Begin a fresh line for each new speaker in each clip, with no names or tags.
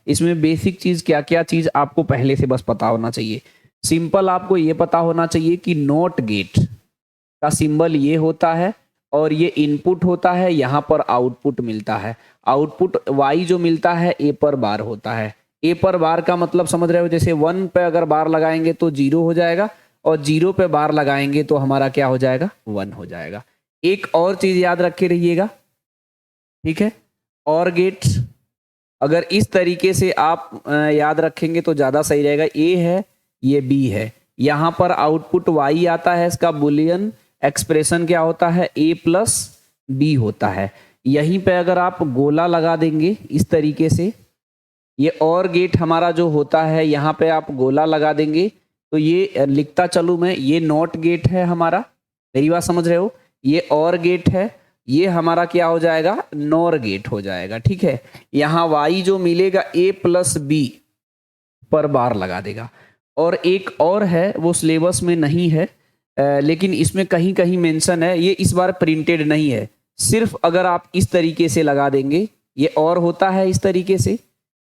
इसमें बेसिक चीज क्या क्या चीज आपको पहले से बस पता होना चाहिए। सिंपल आपको ये पता होना चाहिए कि नॉट गेट का सिंबल ये होता है और ये इनपुट होता है, यहाँ पर आउटपुट मिलता है। आउटपुट y जो मिलता है a पर बार होता है। a पर बार का मतलब समझ रहे हो, जैसे 1 पे अगर बार लगाएंगे तो 0 हो जाएगा और 0 पे बार लगाएंगे तो हमारा क्या हो जाएगा, 1 हो जाएगा। एक और चीज याद रखे रहिएगा, ठीक है, और गेट्स अगर इस तरीके से आप याद रखेंगे तो ज्यादा सही रहेगा। a है, ये b है, यहाँ पर आउटपुट y आता है, इसका बुलियन एक्सप्रेशन क्या होता है, a प्लस b होता है। यहीं पे अगर आप गोला लगा देंगे इस तरीके से, ये और गेट हमारा जो होता है यहाँ पे आप गोला लगा देंगे तो ये लिखता चलूं मैं, ये नॉट गेट है हमारा, मेरी बात समझ रहे हो, ये और गेट है, ये हमारा क्या हो जाएगा, नॉर गेट हो जाएगा। ठीक है, यहाँ y जो मिलेगा a प्लस बी पर बार लगा देगा। और एक और है वो सिलेबस में नहीं है, लेकिन इसमें कहीं कहीं मेंशन है, ये इस बार प्रिंटेड नहीं है, सिर्फ अगर आप इस तरीके से लगा देंगे, ये और होता है इस तरीके से,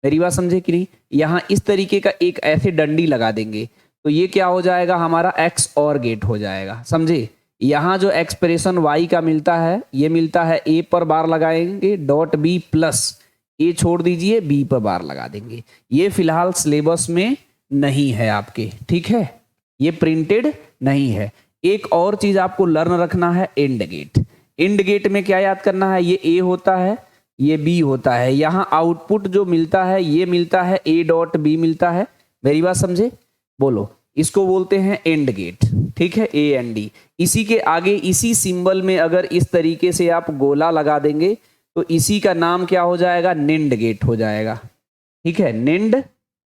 मेरी बात समझे कि नहीं, यहाँ इस तरीके का एक ऐसे डंडी लगा देंगे तो ये क्या हो जाएगा हमारा एक्स और गेट हो जाएगा, समझे। यहाँ जो एक्सप्रेशन y का मिलता है, ये मिलता है a पर बार लगाएंगे डॉट b प्लस a छोड़ दीजिए b पर बार लगा देंगे। ये फिलहाल सिलेबस में नहीं है आपके, ठीक है, ये प्रिंटेड नहीं है। एक और चीज आपको लर्न रखना है, एंड गेट। एंड गेट में क्या याद करना है, ये a होता है, ये b होता है, यहाँ आउटपुट जो मिलता है ये मिलता है a डॉट b मिलता है, मेरी बात समझे, बोलो, इसको बोलते हैं एंड गेट, ठीक है, ए एंड डी। इसी के आगे इसी सिंबल में अगर इस तरीके से आप गोला लगा देंगे तो इसी का नाम क्या हो जाएगा, नेंड गेट हो जाएगा, ठीक है, नेंड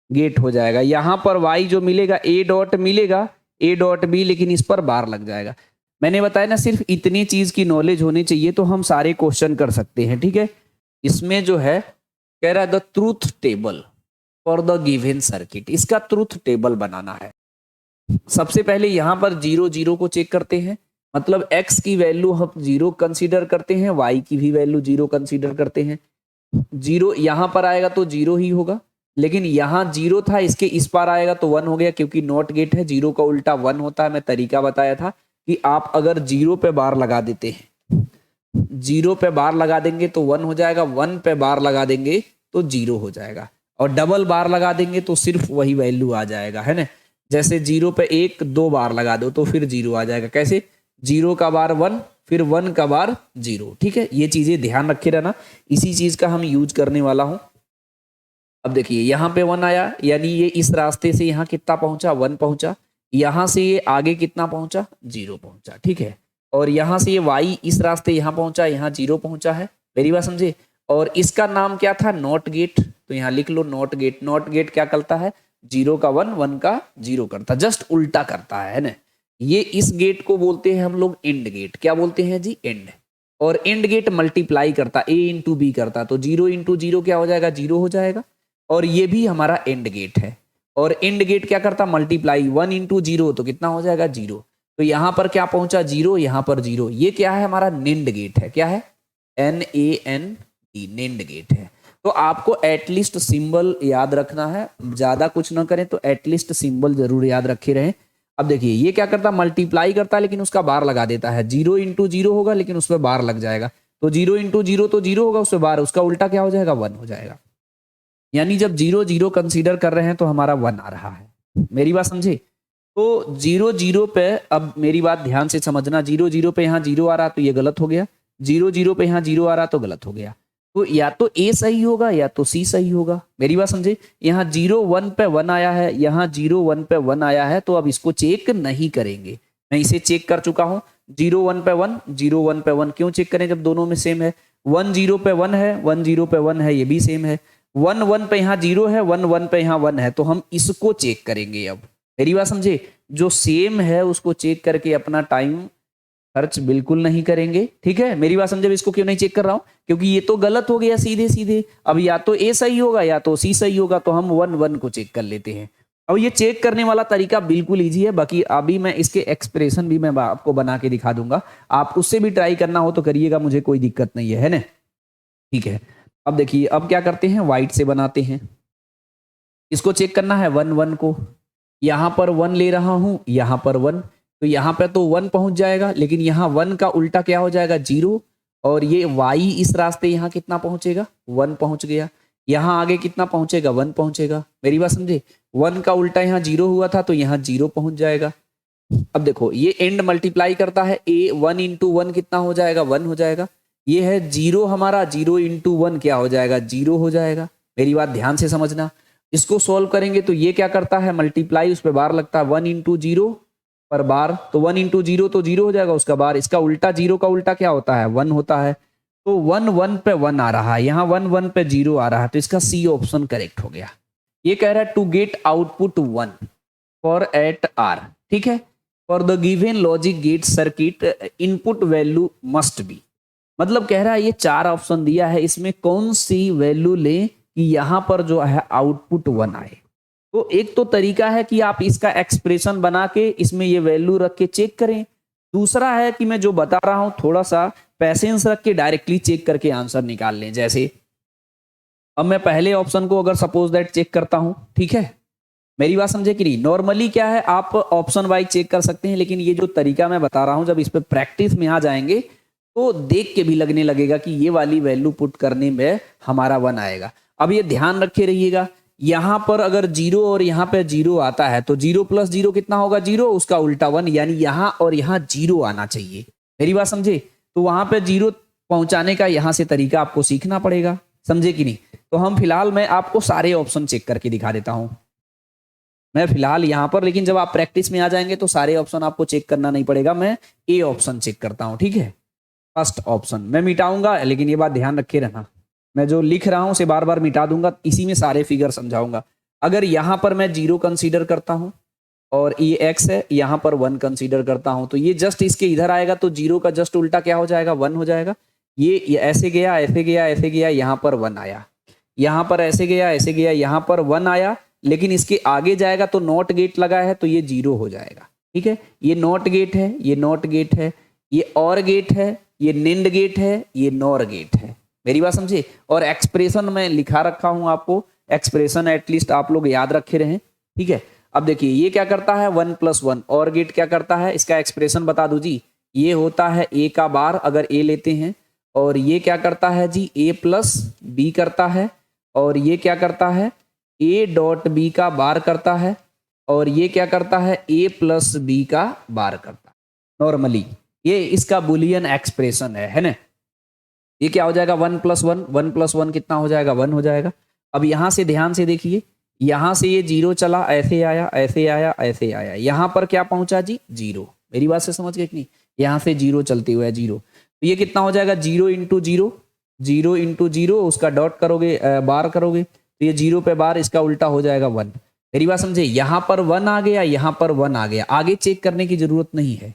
गेट हो जाएगा। यहां पर y जो मिलेगा a डॉट मिलेगा, a डॉट b, लेकिन इस पर बार लग जाएगा। मैंने बताया ना, सिर्फ इतनी चीज की नॉलेज होनी चाहिए तो हम सारे क्वेश्चन कर सकते हैं, ठीक है। इसमें जो है कह रहा है the truth table for the given circuit, इसका ट्रूथ टेबल बनाना है। सबसे पहले यहां पर 0 0 को चेक करते हैं, मतलब x की वैल्यू हम 0 कंसीडर करते हैं, y की भी वैल्यू 0 कंसीडर करते हैं। 0 यहां पर आएगा तो 0 ही होगा, लेकिन यहां 0 था, इसके इस पार आएगा तो 1 हो गया, क्योंकि नॉट गेट है, 0 का उल्टा 1 होता है। मैं तरीका बताया था कि आप अगर 0 पे बार लगा देते हैं, 0 पे बार लगा देंगे तो 1 हो जाएगा, 1 पे बार लगा देंगे तो 0 हो जाएगा, और डबल बार लगा देंगे तो सिर्फ वही वैल्यू आ जाएगा, है ना। जैसे 0 पे 1 2 बार लगा दो तो फिर 0 आ जाएगा, कैसे, 0 का बार 1 फिर 1 का बार 0, ठीक है। ये चीजें ध्यान रखे रहना, इसी चीज का हम यूज करने वाला हूं। अब देखिए यहाँ पे 1 आया, यानी ये इस रास्ते से यहाँ कितना पहुंचा, 1 पहुंचा, यहाँ से ये आगे कितना पहुंचा, 0 पहुंचा, ठीक है। और यहाँ से ये y इस रास्ते यहाँ पहुंचा, यहाँ 0 पहुंचा है, मेरी बात समझे। और इसका नाम क्या था, नॉट गेट, तो यहाँ लिख लो नॉट गेट। नॉट गेट क्या करता है, 0 का 1 1 का 0 करता, जस्ट उल्टा करता है ना। ये इस गेट को बोलते हैं हम लोग एंड गेट, क्या बोलते हैं जी, एंड। और एंड गेट मल्टीप्लाई करता, a इंटू बी करता, तो 0 इंटू 0 क्या हो जाएगा, 0 हो जाएगा। और ये भी हमारा एंड गेट है, और एंड गेट क्या करता, मल्टीप्लाई, 1 इंटू 0 तो कितना हो जाएगा, 0। तो यहां पर क्या पहुंचा, 0, यहां पर 0। ये क्या है, हमारा नेंड गेट है, क्या है, NAND, नेंड गेट है। तो आपको एटलीस्ट सिंबल याद रखना है, ज्यादा कुछ ना करें तो एटलीस्ट सिंबल जरूर याद रखे रहें। अब देखिए ये क्या करता, मल्टीप्लाई करता है लेकिन उसका बार लगा देता है, 0 इंटू 0 होगा लेकिन उसमें बार लग जाएगा, तो 0 इंटू 0 तो 0 होगा, उसमें बार, उसका उल्टा क्या हो जाएगा, 1 हो जाएगा। यानी जब 0 0 कंसीडर कर रहे हैं तो हमारा 1 आ रहा है, मेरी बात समझे। तो 0 0 पे, अब मेरी बात ध्यान से समझना, 0 0 पे यहाँ 0 आ रहा तो ये गलत हो गया, 0 0 पे यहाँ 0 आ रहा तो गलत हो गया। तो या तो A सही होगा या तो C सही होगा, मेरी बात समझे। यहाँ 0 1 पे 1 आया है, यहाँ 0 1 पे 1 आया है, तो अब इसको चेक नहीं करेंगे, मैं इसे चेक कर चुका हूँ। 0 1 पे 1, 0 1 पे 1 क्यों चेक करें जब दोनों में सेम है। 1 0 पे 1 है, 1 0 पे 1 है, ये भी सेम है। 1 1 पे यहाँ 0 है, 1 1 पे यहाँ 1 है, तो हम इसको चेक करेंगे। अब मेरी बात समझे, जो सेम है उसको चेक करके अपना टाइम खर्च बिल्कुल नहीं करेंगे, ठीक है, मेरी बात समझे। इसको क्यों नहीं चेक कर रहा हूं, क्योंकि ये तो गलत हो गया सीधे सीधे। अब या तो A सही होगा या तो C सही होगा, तो हम 1 1 को चेक कर लेते हैं। अब ये चेक करने वाला तरीका बिल्कुल इजी है, बाकी अभी मैं इसके एक्सप्रेशन भी मैं आपको बना के दिखा दूंगा, आप उससे भी ट्राई करना हो तो करिएगा, मुझे कोई दिक्कत नहीं है ना, ठीक है। अब देखिए अब क्या करते हैं, व्हाइट से बनाते हैं। इसको चेक करना है 1 1 को, यहाँ पर 1 ले रहा हूँ, यहाँ पर 1, तो यहाँ पे तो 1 पहुंच जाएगा, लेकिन यहाँ 1 का उल्टा क्या हो जाएगा 0, और ये y इस रास्ते यहाँ कितना पहुंचेगा 1 पहुंच गया, यहाँ आगे कितना पहुंचेगा 1 पहुंचेगा। मेरी बात समझे, 1 का उल्टा यहाँ 0 हुआ था तो यहाँ 0 पहुंच जाएगा। अब देखो ये एंड मल्टीप्लाई करता है, a 1 इंटू 1 कितना हो जाएगा 1 हो जाएगा, ये है 0 हमारा, 0 इंटू 1 क्या हो जाएगा 0 हो जाएगा। मेरी बात ध्यान से समझना, इसको सॉल्व करेंगे तो ये क्या करता है मल्टीप्लाई, उस पर बार लगता है 1 इंटू 0 पर बार, तो 1 इंटू 0 तो 0 हो जाएगा उसका बार, इसका उल्टा 0 का उल्टा क्या होता है 1 होता है, तो 1 1 पे 1 आ रहा है, यहाँ 1 1 पे 0 आ रहा है, तो इसका सी ऑप्शन करेक्ट हो गया। ये कह रहा है to get output 1 for at R, ठीक है, for the given logic gate circuit input value must be, मतलब कह रहा है ये 4 ऑप्शन दिया है, इसमें कौन सी वैल्यू लें कि यहां पर जो है आउटपुट 1 आए। तो एक तो तरीका है कि आप इसका एक्सप्रेशन बना के इसमें ये वैल्यू रख के चेक करें, दूसरा है कि मैं जो बता रहा हूं थोड़ा सा पैसेंस रख के डायरेक्टली चेक करके आंसर निकाल लें। जैसे अब मैं पहले ऑप्शन को अगर सपोज दैट चेक करता हूं, ठीक है, मेरी बात समझे कि नहीं, नॉर्मली क्या है आप ऑप्शन वाइज चेक कर सकते हैं, लेकिन ये जो तरीका मैं बता रहा हूं जब इस पे प्रैक्टिस में आ जाएंगे तो देख के भी लगने लगेगा कि ये वाली वैल्यू पुट करने में हमारा 1 आएगा। अब ये ध्यान रखे रहिएगा, यहां पर अगर 0 और यहां पे 0 आता है तो 0 प्लस 0 कितना होगा 0, उसका उल्टा 1, यानी यहां और यहां 0 आना चाहिए। मेरी बात समझे, तो वहां पे 0 पहुंचाने का यहां से तरीका आपको सीखना पड़ेगा, समझे कि नहीं। तो हम फिलहाल मैं आपको सारे ऑप्शन चेक करके दिखा देता हूं, मैं फिलहाल यहां पर, लेकिन जब आप प्रैक्टिस में आ जाएंगे तो सारे ऑप्शन आपको चेक करना नहीं पड़ेगा, मैं ए ऑप्शन चेक करता हूं, ठीक है। फर्स्ट ऑप्शन मैं मिटाऊंगा, लेकिन ये बात ध्यान रखे रहना, मैं जो लिख रहा हूं उसे बार बार मिटा दूंगा, इसी में सारे फिगर समझाऊंगा। अगर यहां पर मैं 0 कंसीडर करता हूं और ये x है, यहां पर 1 कंसीडर करता हूं, तो ये जस्ट इसके इधर आएगा, तो 0 का जस्ट उल्टा क्या हो जाएगा 1 हो जाएगा। ये ऐसे गया ऐसे गया ऐसे गया, यहां पर 1 आया, यहां पर ऐसे गया ऐसे गया, यहां पर 1 आया, लेकिन इसके आगे जाएगा तो नॉट गेट लगा है तो ये 0 हो जाएगा, ठीक है। ये नॉट गेट है, ये नॉट गेट है, ये और गेट है, ये निंड गेट है, ये नॉर गेट है। मेरी बात समझे, और एक्सप्रेशन मैं लिखा रखा हूं आपको, एक्सप्रेशन एटलीस्ट आप लोग याद रखे रहें, ठीक है। अब देखिए ये क्या करता है 1 + 1, और गेट क्या करता है, इसका एक्सप्रेशन बता दू जी, ये होता है a का बार अगर a लेते हैं, और ये क्या करता है जी a + b करता है, और ये क्या करता है a डॉट b का बार करता है, और ये क्या करता है a + b का बार करता है। नॉर्मली ये इसका बुलियन एक्सप्रेशन है ना। ये क्या हो जाएगा 1 + 1, 1 + 1 कितना हो जाएगा 1 हो जाएगा। अब यहां से ध्यान से देखिए, यहां से ये 0 चला, ऐसे आया ऐसे आया ऐसे आया, यहां पर क्या पहुंचा जी 0। मेरी बात से समझ गए कि नहीं, यहां से 0 चलते हुए 0, तो ये कितना हो जाएगा 0 इंटू 0, 0 इंटू 0, उसका डॉट करोगे बार करोगे तो ये 0 पे बार, इसका उल्टा हो जाएगा 1। मेरी बात समझे, यहां पर 1 आ गया, यहां पर 1 आ गया, आगे चेक करने की जरूरत नहीं है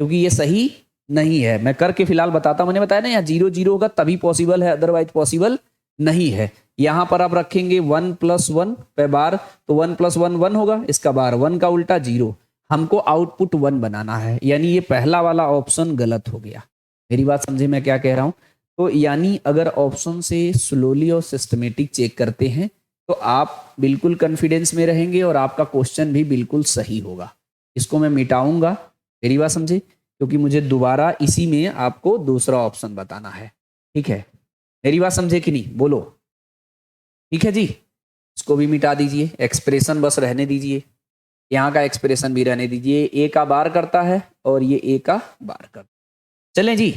क्योंकि ये सही नहीं है, मैं करके फिलहाल बताता हूं। मैंने बताया ना यहाँ 0 0 होगा तभी पॉसिबल है, अदरवाइज पॉसिबल नहीं है। यहां पर आप रखेंगे 1 + 1 पे बार, तो 1 + 1 1 होगा, इसका बार 1 का उल्टा 0, हमको आउटपुट 1 बनाना है, यानी ये पहला वाला ऑप्शन गलत हो गया। मेरी बात समझे मैं क्या कह रहा हूं, तो यानी अगर ऑप्शन से स्लोली और सिस्टमेटिक चेक करते हैं तो आप बिल्कुल कॉन्फिडेंस में रहेंगे और आपका क्वेश्चन भी बिल्कुल सही होगा। इसको मैं मिटाऊंगा, मेरी बात समझे, क्योंकि मुझे दोबारा इसी में आपको दूसरा ऑप्शन बताना है, ठीक है। मेरी बात समझे कि नहीं, बोलो ठीक है जी। इसको भी मिटा दीजिए, एक्सप्रेशन बस रहने दीजिए, यहाँ का एक्सप्रेशन भी रहने दीजिए, ए का बार करता है और ये ए का बार करता है। चलें जी,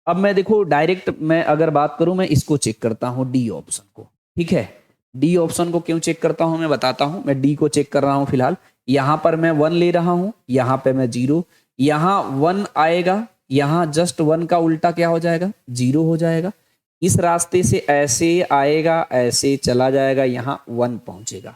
अब मैं देखो डायरेक्ट मैं अगर बात करूं, मैं इसको चेक करता हूं डी ऑप्शन को, ठीक है। डी ऑप्शन को क्यों चेक करता हूं मैं बताता हूं, मैं डी को चेक कर रहा हूं फिलहाल। यहां पर मैं 1 ले रहा हूं, यहां पे मैं 0, यहां 1 आएगा, यहां जस्ट 1 का उल्टा क्या हो जाएगा 0 हो जाएगा। इस रास्ते से ऐसे आएगा, ऐसे चला जाएगा, यहां 1 पहुंचेगा।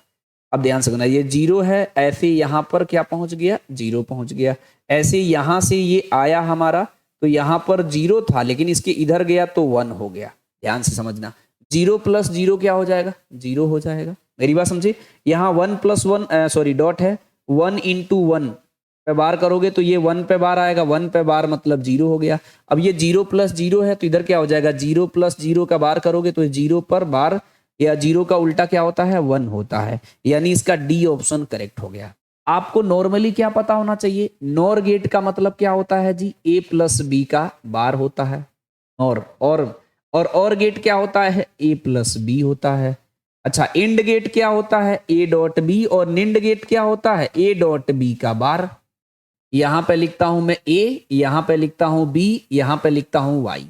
अब ध्यान से सुनना, ये 0 है, ऐसे यहां पर क्या पहुंच गया 0 पहुंच गया, ऐसे यहां से ये आया हमारा, तो यहां पर 0 था लेकिन इसके इधर गया तो 1 हो गया। ध्यान से समझना, 0 + 0 क्या हो जाएगा 0 हो जाएगा। मेरी बात समझे, यहाँ 1 + 1 सॉरी डॉट है, 1 इंटू 1 पे बार करोगे तो ये 1 पे बार आएगा, 1 पे बार मतलब 0 हो गया। अब ये 0 + 0 है तो इधर क्या हो जाएगा 0 + 0 का बार करोगे तो 0 पर बार या 0 का उल्टा क्या होता है, 1 होता है, यानी इसका डी ऑप्शन करेक्ट हो गया। आपको नॉर्मली क्या पता होना चाहिए, नॉर गेट का मतलब क्या होता है जी, a प्लस बी का बार होता है। और गेट क्या होता है, a प्लस बी होता है। अच्छा, इंड गेट क्या होता है, a डॉट बी, और निंड गेट क्या होता है, a डॉट बी का बार। यहां पे लिखता हूं मैं a, यहां पे लिखता हूं b, यहां पे लिखता हूं y,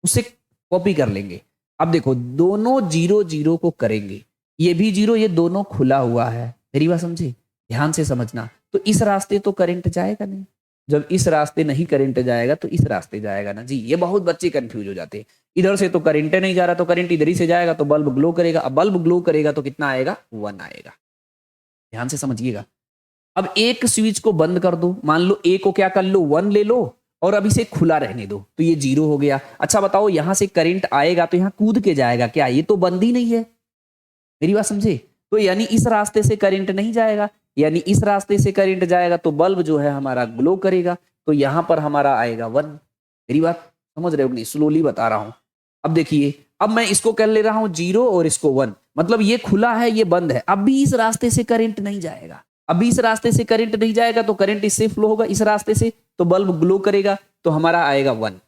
उसे कॉपी कर लेंगे। अब देखो दोनों 0 0 को करेंगे, ये भी 0, ये दोनों खुला हुआ है। मेरी बात समझे, ध्यान से समझना। तो इस रास्ते तो करंट जाएगा नहीं, जब इस रास्ते नहीं करंट जाएगा तो इस रास्ते जाएगा ना जी। ये बहुत बच्चे कंफ्यूज हो जाते हैं, इधर से तो करंट नहीं जा रहा, तो करंट इधर ही से जाएगा, तो बल्ब ग्लो करेगा। अब बल्ब ग्लो करेगा तो कितना आएगा, 1 आएगा। ध्यान से समझिएगा। अब एक स्विच को बंद कर दो, मान लो ए को क्या कर लो, 1 ले लो, और अब इसे खुला रहने दो, तो ये 0 हो गया। अच्छा बताओ, यहां से करंट आएगा तो यहां कूद के जाएगा क्या, ये तो बंद ही नहीं है। मेरी बात समझे, तो यानी इस रास्ते से करंट नहीं जाएगा, यानी इस रास्ते से करंट जाएगा तो बल्ब जो है हमारा ग्लो करेगा, तो यहां पर हमारा आएगा 1। मेरी बात समझ रहे हो नहीं, स्लोली बता रहा हूं। अब देखिए, अब मैं इसको कर ले रहा हूं 0 और इसको 1, मतलब ये खुला है ये बंद है। अब भी इस रास्ते से करंट नहीं जाएगा, अभी इस रास्ते से करंट नहीं जाएगा, तो करंट इससे फ्लो होगा इस रास्ते से, तो बल्ब ग्लो करेगा, तो हमारा आएगा 1।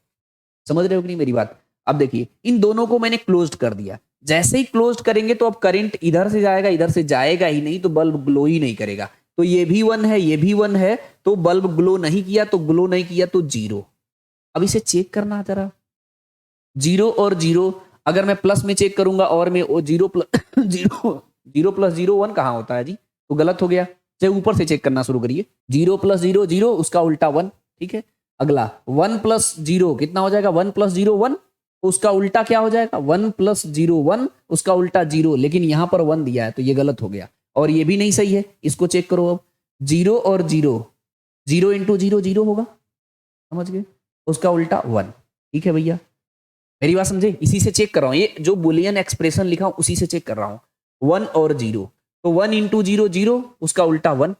समझ रहे हो कि नहीं मेरी बात। अब देखिए, इन दोनों को मैंने क्लोज्ड कर दिया, जैसे ही क्लोज्ड करेंगे तो अब करंट इधर से जाएगा, इधर से जाएगा ही नहीं, तो बल्ब ग्लो ही नहीं करेगा। तो ये भी 1 है, ये भी 1 है, तो बल्ब ग्लो नहीं किया, तो ग्लो नहीं किया तो 0। अब इसे चेक करना जरा, 0 और 0, अगर मैं प्लस में चेक करूंगा और मैं 0 प्लस 0 प्लस 0 1 कहां होता है जी, तो गलत हो गया। चाहे ऊपर से चेक करना शुरू करिए, 0 प्लस 0 0, उसका उल्टा 1, ठीक है। अगला 1 प्लस 0 कितना हो जाएगा, 1 प्लस 0 1, उसका उल्टा क्या हो जाएगा, 1 प्लस 0 1, उसका उल्टा 0, लेकिन यहां पर 1 दिया है तो ये गलत हो गया, और ये भी नहीं सही है। इसको चेक करो अब, 0 और 0, 0 इंटू 0 0 होगा, समझ गए, उसका उल्टा 1। ठीक है भैया, मेरी बात समझे, इसी से चेक कर रहा हूं, ये जो बुलियन एक्सप्रेशन लिखा हूं उसी से चेक कर रहा हूं। 1 और 0, तो 1 इंटू 0 0, उसका उल्टा 1,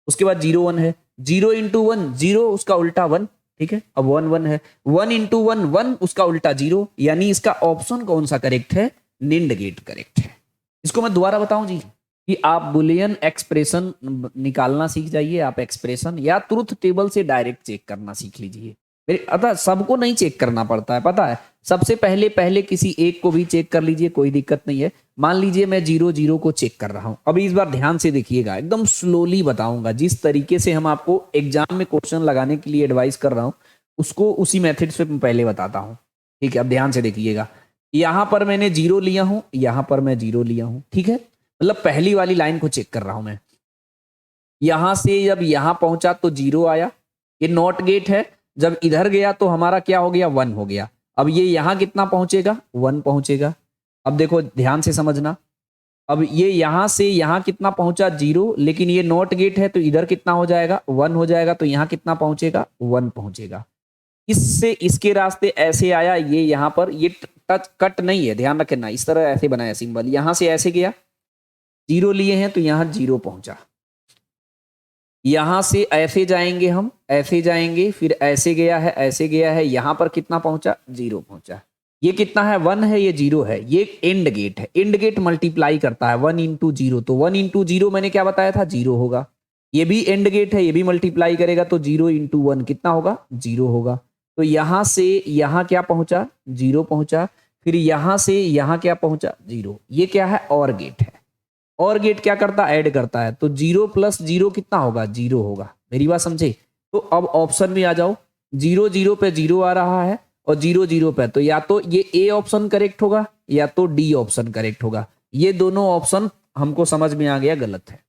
उसके बाद 0 1 है, 0 इंटू 1 0, उसका उल्टा 1, ठीक है। अब 1 1 है, 1 इंटू 1 1, उसका उल्टा 0, यानी इसका ऑप्शन कौन सा करेक्ट है, निंड गेट करेक्ट है। इसको मैं दोबारा बताऊं जी, कि आप बुलियन एक्सप्रेशन निकालना सीख जाइए, आप एक्सप्रेशन या ट्रुथ टेबल से डायरेक्ट चेक करना सीख लीजिए। अतः सबको नहीं चेक करना पड़ता है, पता है, सबसे पहले किसी एक को भी चेक कर लीजिए, कोई दिक्कत नहीं है। मान लीजिए मैं 0 0 को चेक कर रहा हूं, अभी इस बार ध्यान से देखिएगा, एकदम स्लोली बताऊंगा, जिस तरीके से हम आपको एग्जाम में क्वेश्चन लगाने के लिए एडवाइस कर रहा हूं, उसको उसी मेथड से मैं पहले बताता हूं। ठीक है, अब ध्यान से देखिएगा, यहां पर मैंने 0 लिया हूं, यहां पर मैं 0 लिया हूं, ठीक है, मतलब पहली वाली लाइन को चेक कर रहा हूं मैं। यहां से जब यहां पहुंचा तो 0 आया, ये नॉट गेट है, जब इधर गया तो हमारा क्या हो गया, 1 हो गया। अब ये यहां कितना पहुंचेगा, 1 पहुंचेगा। अब देखो ध्यान से समझना, अब ये यहां से यहां कितना पहुंचा, 0, लेकिन ये नॉट गेट है तो इधर कितना हो जाएगा, 1 हो जाएगा, तो यहां कितना पहुंचेगा, 1 पहुंचेगा। इससे इसके रास्ते ऐसे आया, ये यहां पर ये टच कट नहीं है, ध्यान रखना, इस तरह ऐसे बनाया सिंबल, यहां से ऐसे गया, 0 लिए हैं तो यहां 0 पहुंचा। यहां से ऐसे जाएंगे हम, ऐसे जाएंगे, फिर ऐसे गया है, ऐसे गया है, यहां पर कितना पहुंचा, 0 पहुंचा। ये कितना है, 1 है, ये 0 है, ये एंड गेट है, एंड गेट मल्टीप्लाई करता है 1 इंटू 0, तो 1 इंटू 0 मैंने क्या बताया था, 0 होगा। ये भी एंड गेट है, ये भी मल्टीप्लाई करेगा तो 0 इंटू 1 कितना होगा, 0 होगा। तो यहां से यहां क्या पहुंचा, 0 पहुंचा, फिर यहां से यहां क्या पहुंचा, 0। ये क्या है, और गेट है, और गेट क्या करता है, ऐड करता है, तो 0 प्लस 0 कितना होगा, 0 होगा। मेरी बात समझे, तो अब ऑप्शन में आ जाओ, 0 0 पे 0 आ रहा है और 0 0 पे, तो या तो ये ए ऑप्शन करेक्ट होगा या तो डी ऑप्शन करेक्ट होगा। ये दोनों ऑप्शन हमको समझ में आ गया गलत है।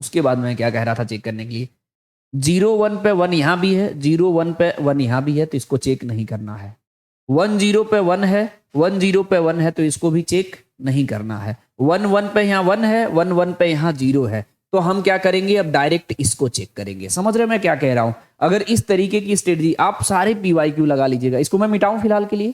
उसके बाद मैं क्या कह रहा था चेक करने के लिए, 0 1 पे 1 यहां भी है, 0 1 पे 1 यहां भी है, तो इसको चेक नहीं करना है। 1 0 पे 1 है, 1 0 पे 1 है, तो इसको भी चेक नहीं करना है। 1 1 पे यहाँ 1 है, 1 1 पे यहाँ 0 है, तो हम क्या करेंगे, अब डायरेक्ट इसको चेक करेंगे। समझ रहे मैं क्या कह रहा हूं, अगर इस तरीके की स्ट्रेटजी, आप सारे पीवाईक्यू लगा लीजिएगा, इसको मैं मिटाऊं फिलहाल के लिए,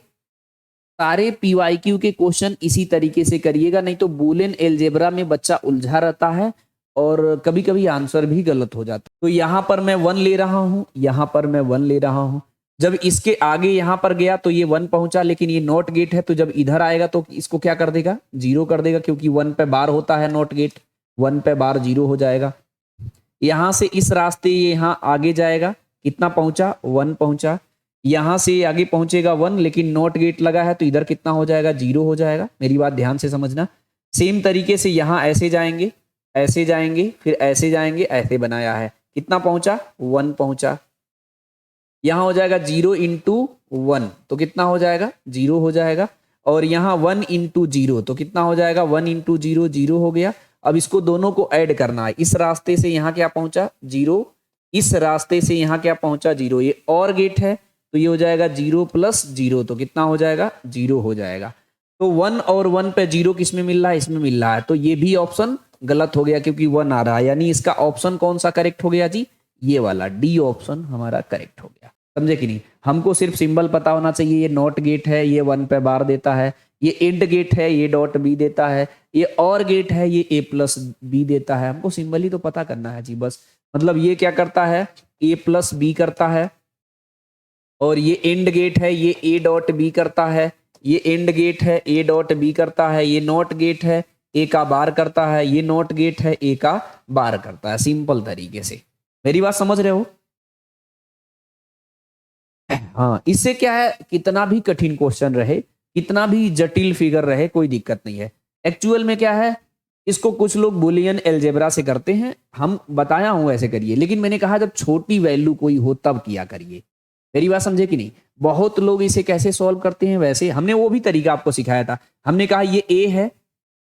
सारे पीवाईक्यू के क्वेश्चन इसी तरीके से करिएगा, नहीं तो बूलियन अलजेब्रा में बच्चा उलझा रहता है और कभी कभी आंसर भी गलत हो जाता है। तो यहां पर मैं 1 ले रहा हूं, यहां पर मैं 1 ले रहा हूं, जब इसके आगे यहां पर गया तो ये 1 पहुंचा, लेकिन ये नॉट गेट है, तो जब इधर आएगा तो इसको क्या कर देगा, 0 कर देगा, क्योंकि 1 पे बार होता है नॉट गेट, 1 पे बार 0 हो जाएगा। यहां से इस रास्ते ये यहां आगे जाएगा, कितना पहुंचा, 1 पहुंचा। यहां से आगे पहुंचेगा 1, लेकिन नॉट गेट लगा है तो इधर कितना हो जाएगा, 0 हो जाएगा। मेरी बात ध्यान से समझना। सेम तरीके से यहां ऐसे जाएंगे, ऐसे जाएंगे, फिर ऐसे जाएंगे, ऐसे बनाया है, कितना पहुंचा, 1 पहुंचा। यहां हो जाएगा 0 इंटू 1, तो कितना हो जाएगा, 0 हो जाएगा। और यहाँ 1 इंटू 0, तो कितना हो जाएगा, 1 इंटू 0, 0 हो गया। अब इसको दोनों को ऐड करना है। इस रास्ते से यहाँ क्या पहुंचा, 0, इस रास्ते से यहाँ क्या पहुंचा, 0। ये और गेट है तो ये हो जाएगा 0 प्लस 0, तो कितना हो जाएगा, 0 हो जाएगा। तो 1 और 1 पे 0 किस में मिल रहा है, इसमें मिल रहा है। तो ये भी ऑप्शन गलत हो गया क्योंकि 1 आ रहा है, यानी इसका ऑप्शन कौन सा करेक्ट हो गया जी, ये वाला डी ऑप्शन हमारा करेक्ट हो गया। समझे कि नहीं। हमको सिर्फ सिंबल पता होना चाहिए, ये नॉट गेट है, ये 1 पे बार देता है, ये एंड गेट है, ये डॉट बी देता है, ये और गेट है, ये ए प्लस बी देता है। हमको सिंबल ही तो पता करना है जी बस। मतलब ये क्या करता है, ए प्लस बी करता है, और ये एंड गेट है, ये ए डॉट बी करता है, ये एंड गेट है, ए डॉट बी करता है, ये नॉट गेट है, ए का बार करता है, ये नॉट गेट है, ए का बार करता है। सिंपल तरीके से मेरी बात समझ रहे हो। हाँ, इससे क्या है, कितना भी कठिन क्वेश्चन रहे, कितना भी जटिल फिगर रहे, कोई दिक्कत नहीं है। एक्चुअल में क्या है, इसको कुछ लोग बुलियन अलजेब्रा से करते हैं, हम बताया हूं ऐसे करिए, लेकिन मैंने कहा जब छोटी वैल्यू कोई हो तब किया करिए। मेरी बात समझे कि नहीं। बहुत लोग इसे कैसे सॉल्व करते हैं, वैसे हमने वो भी तरीका आपको सिखाया था। हमने कहा ये ए है,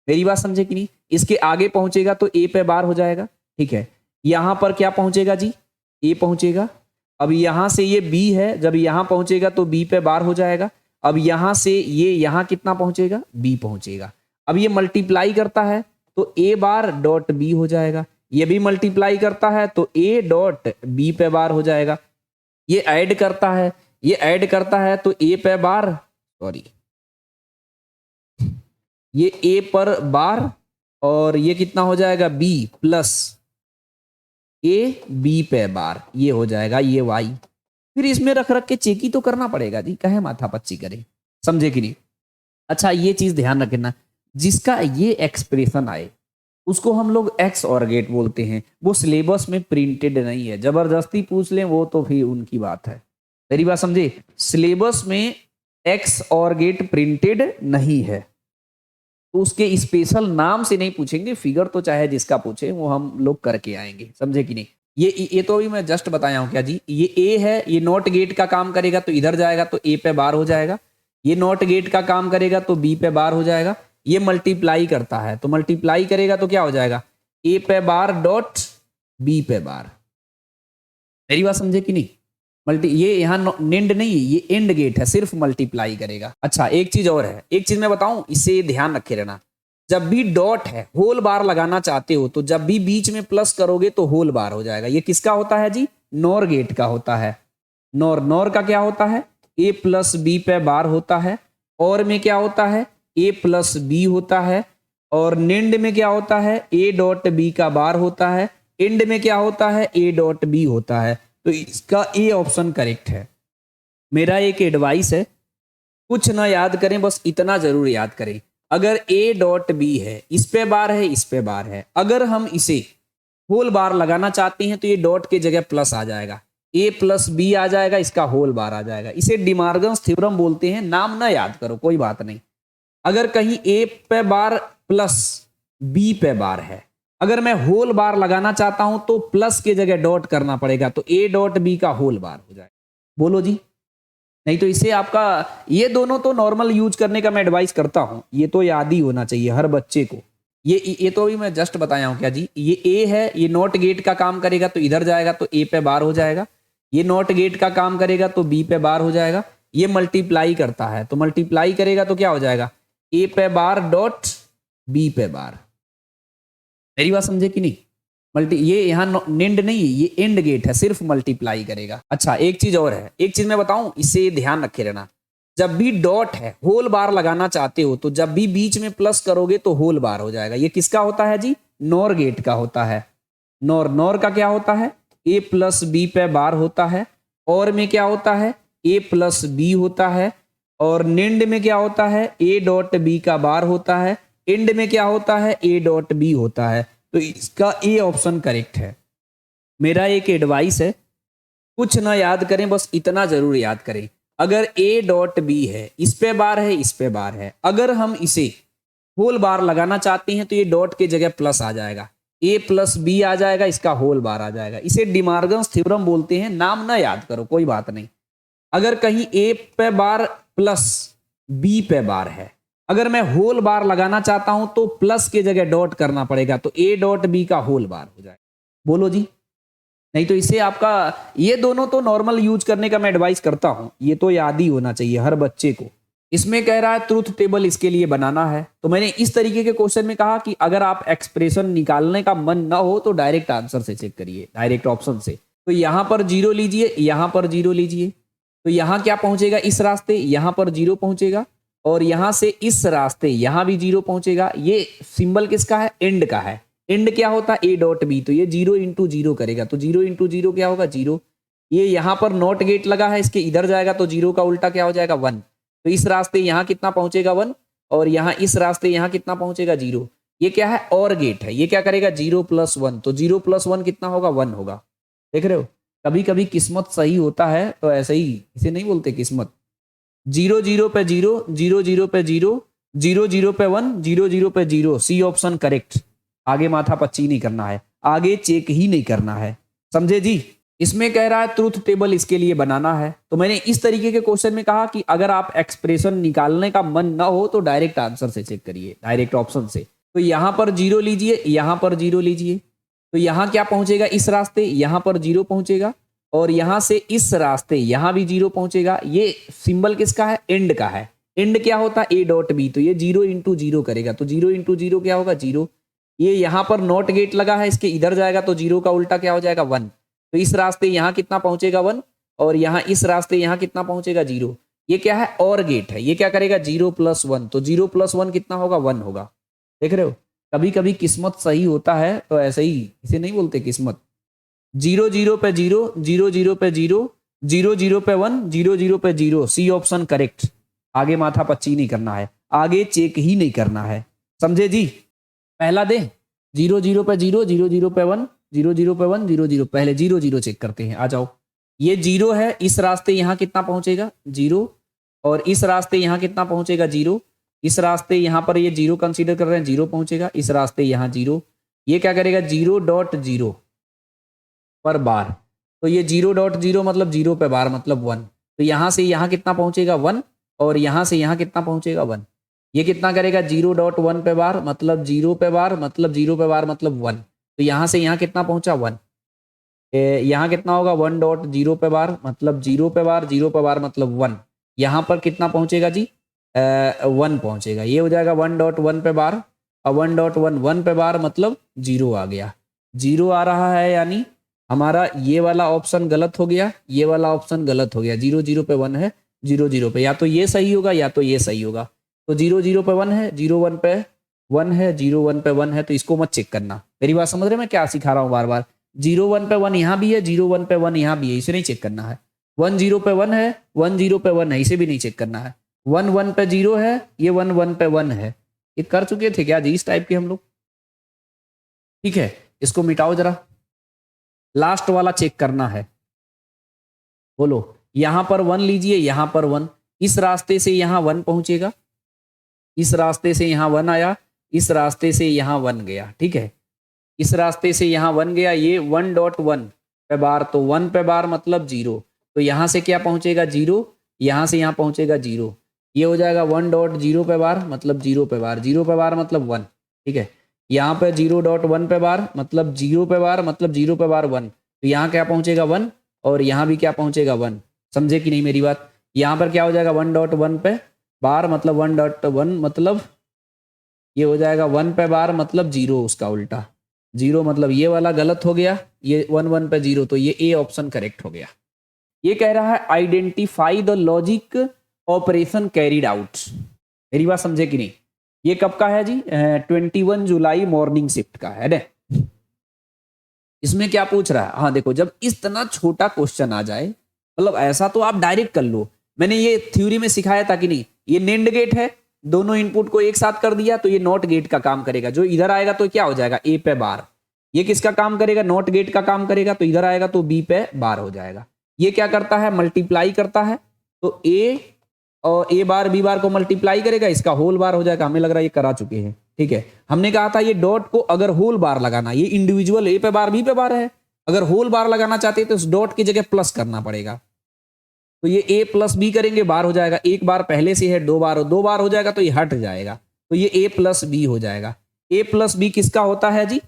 मेरी बात समझे कि नहीं, इसके आगे पहुंचेगा तो ए पे बार हो जाएगा, ठीक है। यहां पर क्या पहुंचेगा जी, ए पहुंचेगा। अब यहां से ये बी है, जब यहां पहुंचेगा तो बी पे बार हो जाएगा। अब यहां से ये यहां कितना पहुंचेगा, बी पहुंचेगा। अब ये मल्टीप्लाई करता है तो ए बार डॉट बी हो जाएगा, ये भी मल्टीप्लाई करता है तो ए डॉट बी पे बार हो जाएगा। ये ऐड करता है, ये ऐड करता है तो ए पे बार, सॉरी, ये ए पर बार, और ये कितना हो जाएगा, बी प्लस ए बी पे बार, ये हो जाएगा, ये वाई। फिर इसमें रख रख के चेक ही तो करना पड़ेगा जी, कहे माथा पच्ची करे। समझे कि नहीं। अच्छा, ये चीज ध्यान रखना, जिसका ये एक्सप्रेशन आए उसको हम लोग एक्स और गेट बोलते हैं। वो सिलेबस में प्रिंटेड नहीं है, जबरदस्ती पूछ लें वो तो फिर उनकी बात है। मेरी बात समझे, सिलेबस में एक्स और गेट प्रिंटेड नहीं है, तो उसके स्पेशल नाम से नहीं पूछेंगे, फिगर तो चाहे जिसका पूछे वो हम लोग करके आएंगे। समझे कि नहीं। ये तो अभी मैं जस्ट बताया हूं क्या जी, ये ए है, ये नॉट गेट का काम करेगा तो इधर जाएगा तो ए पे बार हो जाएगा। ये नॉट गेट का काम करेगा तो बी पे बार हो जाएगा। ये मल्टीप्लाई करता है तो मल्टीप्लाई करेगा तो क्या हो जाएगा, ए पे बार डॉट बी पे बार। मेरी बात समझे कि नहीं। ये यहाँ नेंड नहीं है, ये एंड गेट है, सिर्फ मल्टीप्लाई करेगा। अच्छा, एक चीज और है, एक चीज मैं बताऊं, इससे ध्यान रखे रहना। जब भी डॉट है, होल बार लगाना चाहते हो तो जब भी बीच में प्लस करोगे तो होल बार हो जाएगा। ये किसका होता है जी, नॉर गेट का होता है। नॉर का क्या होता है, ए प्लस बी पे बार होता है। और में क्या होता है, ए प्लस बी होता है। और नेंड में क्या होता है, ए डॉट बी का बार होता है। एंड में क्या होता है, ए डॉट बी होता है। तो इसका ए ऑप्शन करेक्ट है। मेरा एक एडवाइस है, कुछ ना याद करें, बस इतना जरूर याद करें, अगर ए डॉट बी है, इस पे बार है, इस पे बार है, अगर हम इसे होल बार लगाना चाहते हैं तो ये डॉट के जगह प्लस आ जाएगा, ए प्लस बी आ जाएगा, इसका होल बार आ जाएगा। इसे डिमार्गन्स थ्योरम बोलते हैं, नाम ना याद करो कोई बात नहीं। अगर कहीं ए पे बार प्लस बी पे बार है, अगर मैं होल बार लगाना चाहता हूं तो प्लस के जगह डॉट करना पड़ेगा, तो ए डॉट बी का होल बार हो जाएगा। बोलो जी। नहीं तो इसे आपका, ये दोनों तो नॉर्मल यूज करने का मैं एडवाइस करता हूं, ये तो याद ही होना चाहिए हर बच्चे को। ये तो अभी मैं जस्ट बताया हूं क्या जी, ये ए है, ये नॉट गेट का काम करेगा तो इधर जाएगा तो ए पे बार हो जाएगा। ये नॉट गेट का काम करेगा तो बी पे बार हो जाएगा। ये मल्टीप्लाई करता है तो मल्टीप्लाई करेगा तो क्या हो जाएगा, ए पे बार डॉट बी पे बार। मेरी बात समझे कि नहीं। ये यहाँ नेंड नहीं है, ये एंड गेट है, सिर्फ मल्टीप्लाई करेगा। अच्छा, एक चीज और है, एक चीज मैं बताऊं, इससे ध्यान रखे रहना। जब भी डॉट है, होल बार लगाना चाहते हो तो जब भी बीच में प्लस करोगे तो होल बार हो जाएगा। ये किसका होता है जी, नॉर गेट का होता है। नॉर का क्या होता है, ए प्लस बी पे बार होता है। और में क्या होता है, ए प्लस बी होता है, और निंड में क्या होता है, ए डॉट बी का बार होता है, एंड में क्या होता है, ए डॉट बी होता है। तो इसका ए ऑप्शन करेक्ट है। मेरा एक एडवाइस है, कुछ ना याद करें, बस इतना जरूर याद करें, अगर ए डॉट बी है, इस पे बार है, इस पे बार है, अगर हम इसे होल बार लगाना चाहते हैं तो ये डॉट के जगह प्लस आ जाएगा, ए प्लस बी आ जाएगा, इसका होल बार आ जाएगा। इसे डिमार्गन्स थ्योरम बोलते हैं, नाम ना याद करो कोई बात नहीं। अगर कहीं ए पे बार प्लस बी पे बार है, अगर मैं होल बार लगाना चाहता हूं तो प्लस के जगह डॉट करना पड़ेगा, तो ए डॉट बी का होल बार हो जाएगा। बोलो जी, नहीं तो इसे आपका ये दोनों तो नॉर्मल यूज करने का मैं एडवाइस करता हूं, ये तो याद ही होना चाहिए हर बच्चे को। इसमें कह रहा है ट्रूथ टेबल इसके लिए बनाना है, तो मैंने इस तरीके के क्वेश्चन में कहा कि अगर आप एक्सप्रेशन निकालने का मन ना हो तो डायरेक्ट आंसर से चेक करिए, डायरेक्ट ऑप्शन से। तो यहां पर जीरो लीजिए, यहां पर जीरो लीजिए, तो यहां क्या पहुंचेगा, इस रास्ते यहां पर जीरो पहुंचेगा, और यहां से इस रास्ते यहां भी जीरो पहुंचेगा। ये सिंबल किसका है, एंड का है। एंड क्या होता है, ए डॉट बी, तो ये जीरो इंटू जीरो करेगा, तो जीरो इंटू जीरो क्या होगा, जीरो। ये यहां पर नॉट गेट लगा है, इसके इधर जाएगा तो जीरो का उल्टा क्या हो जाएगा, वन। तो इस रास्ते यहां कितना पहुंचेगा, वन, और यहां इस रास्ते यहां कितना पहुंचेगा, जीरो। ये क्या है, और गेट है, ये क्या करेगा, जीरो प्लस वन, तो जीरो प्लस वन कितना होगा, वन होगा। देख रहे हो, कभी कभी किस्मत सही होता है, तो ऐसे ही, इसे नहीं बोलते किस्मत। जीरो जीरो पे जीरो, जीरो जीरो पे जीरो, जीरो जीरो पे वन, जीरो जीरो पे जीरो, सी ऑप्शन करेक्ट। आगे माथा पच्ची नहीं करना है, आगे चेक ही नहीं करना है, समझे जी। इसमें कह रहा है ट्रूथ टेबल इसके लिए बनाना है, तो मैंने इस तरीके के क्वेश्चन में कहा कि अगर आप एक्सप्रेशन निकालने का मन ना हो तो डायरेक्ट आंसर से चेक करिए, डायरेक्ट ऑप्शन से। तो यहां पर जीरो लीजिए, यहां पर जीरो लीजिए, तो यहां क्या पहुंचेगा, इस रास्ते यहां पर जीरो पहुंचेगा, और यहां से इस रास्ते यहां भी जीरो पहुंचेगा। ये सिंबल किसका है, एंड का है। एंड क्या होता है, ए डॉट बी, तो ये जीरो इंटू जीरो करेगा, तो जीरो इंटू जीरो क्या होगा, जीरो। ये यहां पर नॉट गेट लगा है, इसके इधर जाएगा तो जीरो का उल्टा क्या हो जाएगा, वन। तो इस रास्ते यहां कितना पहुंचेगा, वन, और यहां इस रास्ते यहां कितना पहुंचेगा, जीरो। ये क्या है, और गेट है, ये क्या करेगा, जीरो प्लस वन, तो जीरो प्लस वन कितना होगा, वन होगा। देख रहे हो, कभी कभी किस्मत सही होता है, तो ऐसे ही, इसे नहीं बोलते किस्मत। जीरो जीरो पे जीरो, जीरो जीरो पे जीरो, जीरो जीरो पे वन, जीरो जीरो पे जीरो, सी ऑप्शन करेक्ट। आगे माथा पच्ची नहीं करना है, आगे चेक ही नहीं करना है, समझे जी। पहला दे, जीरो जीरो पे जीरो, जीरो जीरो पे वन, जीरो जीरो पे वन, जीरो जीरो, पहले जीरो जीरो चेक करते हैं, आ जाओ। ये जीरो है, इस रास्ते यहां कितना पहुंचेगा, जीरो, और इस रास्ते यहां कितना पहुंचेगा, जीरो। इस रास्ते यहां पर ये जीरो कंसीडर कर रहे हैं, जीरो पहुंचेगा, इस रास्ते यहां जीरो। ये क्या करेगा, जीरो डॉट जीरो पर बार, तो ये जीरो डॉट जीरो मतलब जीरो पे बार मतलब वन। तो यहां से यहां कितना पहुंचेगा, वन, और यहां से यहां कितना पहुंचेगा, वन। ये कितना करेगा, जीरो डॉट वन पे बार मतलब जीरो पे बार मतलब जीरो पे बार मतलब वन। तो यहां से यहां कितना पहुंचा, वन। यहां कितना होगा, वन डॉट जीरो पे बार मतलब जीरो पे बार, जीरो पे बार मतलब वन। यहां पर कितना पहुंचेगा जी, वन पहुंचेगा। ये हो जाएगा वन डॉट वन पे बार, और वन डॉट वन, वन पे बार मतलब जीरो आ गया। जीरो आ रहा है, यानी हमारा ये वाला ऑप्शन गलत हो गया, ये वाला ऑप्शन गलत हो गया। जीरो जीरो पे वन है, जीरो जीरो पे या तो ये सही होगा या तो ये सही होगा। तो जीरो जीरो पे वन है, जीरो वन पे वन है, जीरो वन पे वन है, तो इसको मत चेक करना। मेरी बात समझ रहे, मैं क्या सिखा रहा हूँ बार बार। जीरो वन पे वन यहाँ भी है, जीरो वन पे वन यहाँ भी है, इसे नहीं चेक करना है। वन जीरो पे वन है, वन जीरो पे वन है, इसे भी नहीं चेक करना है। वन वन पे जीरो है, ये वन वन पे वन है। ये कर चुके थे क्या जी इस टाइप के हम लोग, ठीक है। इसको मिटाओ जरा, लास्ट वाला चेक करना है। बोलो, यहां पर वन लीजिए, यहां पर वन, इस रास्ते से यहां वन पहुंचेगा, इस रास्ते से यहां वन आया, इस रास्ते से यहां वन गया, ठीक है। इस रास्ते से यहां वन गया, ये वन डॉट वन पे बार, तो वन पे बार मतलब जीरो। तो यहां से क्या पहुंचेगा, जीरो, यहां से यहां पहुंचेगा जीरो। ये हो जाएगा वन डॉट जीरो पे बार मतलब जीरो पे बार, जीरो पे बार मतलब वन, ठीक है। यहाँ पे जीरो डॉट वन पे बार मतलब जीरो पे बार मतलब जीरो पे बार वन। तो यहाँ क्या पहुंचेगा, वन, और यहाँ भी क्या पहुंचेगा, वन। समझे कि नहीं मेरी बात। यहाँ पर क्या हो जाएगा, वन डॉट वन पे बार मतलब वन डॉट वन मतलब ये हो जाएगा वन पे बार मतलब जीरो, उसका उल्टा जीरो मतलब ये वाला गलत हो गया, ये वन वन पे जीरो, तो ये ए ऑप्शन करेक्ट हो गया। ये कह रहा है identify the logic operation carried out. मेरी बात समझे कि नहीं। ये कब का है जी, 21 जुलाई मॉर्निंग शिफ्ट का है ना। इसमें क्या पूछ रहा है, हाँ देखो, जब इस तरह छोटा क्वेश्चन आ जाए मतलब ऐसा तो आप डायरेक्ट कर लो, मैंने ये थ्योरी में सिखाया था कि नहीं। ये नेंड गेट है, दोनों इनपुट को एक साथ कर दिया तो ये नॉट गेट का काम करेगा। जो इधर आएगा तो क्या हो जाएगा, ए पे बार। ये किसका काम करेगा, नॉट गेट का काम करेगा। तो इधर आएगा तो बी पे बार हो जाएगा। ये क्या करता है, मल्टीप्लाई करता है। तो ए और ए बार बी बार को मल्टीप्लाई करेगा, इसका होल बार हो जाएगा। हमें लग रहा है ये करा चुके हैं, ठीक है। हमने कहा था ये डॉट को अगर होल बार लगाना, ये इंडिविजुअल ए पे बार बी पे बार है, अगर होल बार लगाना चाहते हैं तो उस डॉट की जगह प्लस करना पड़ेगा। तो ये ए प्लस बी करेंगे, बार हो जाएगा। एक बार पहले से है, दो बार हो जाएगा तो ये हट जाएगा। तो ये ए प्लस बी हो जाएगा। ए प्लस बी किसका होता है जी,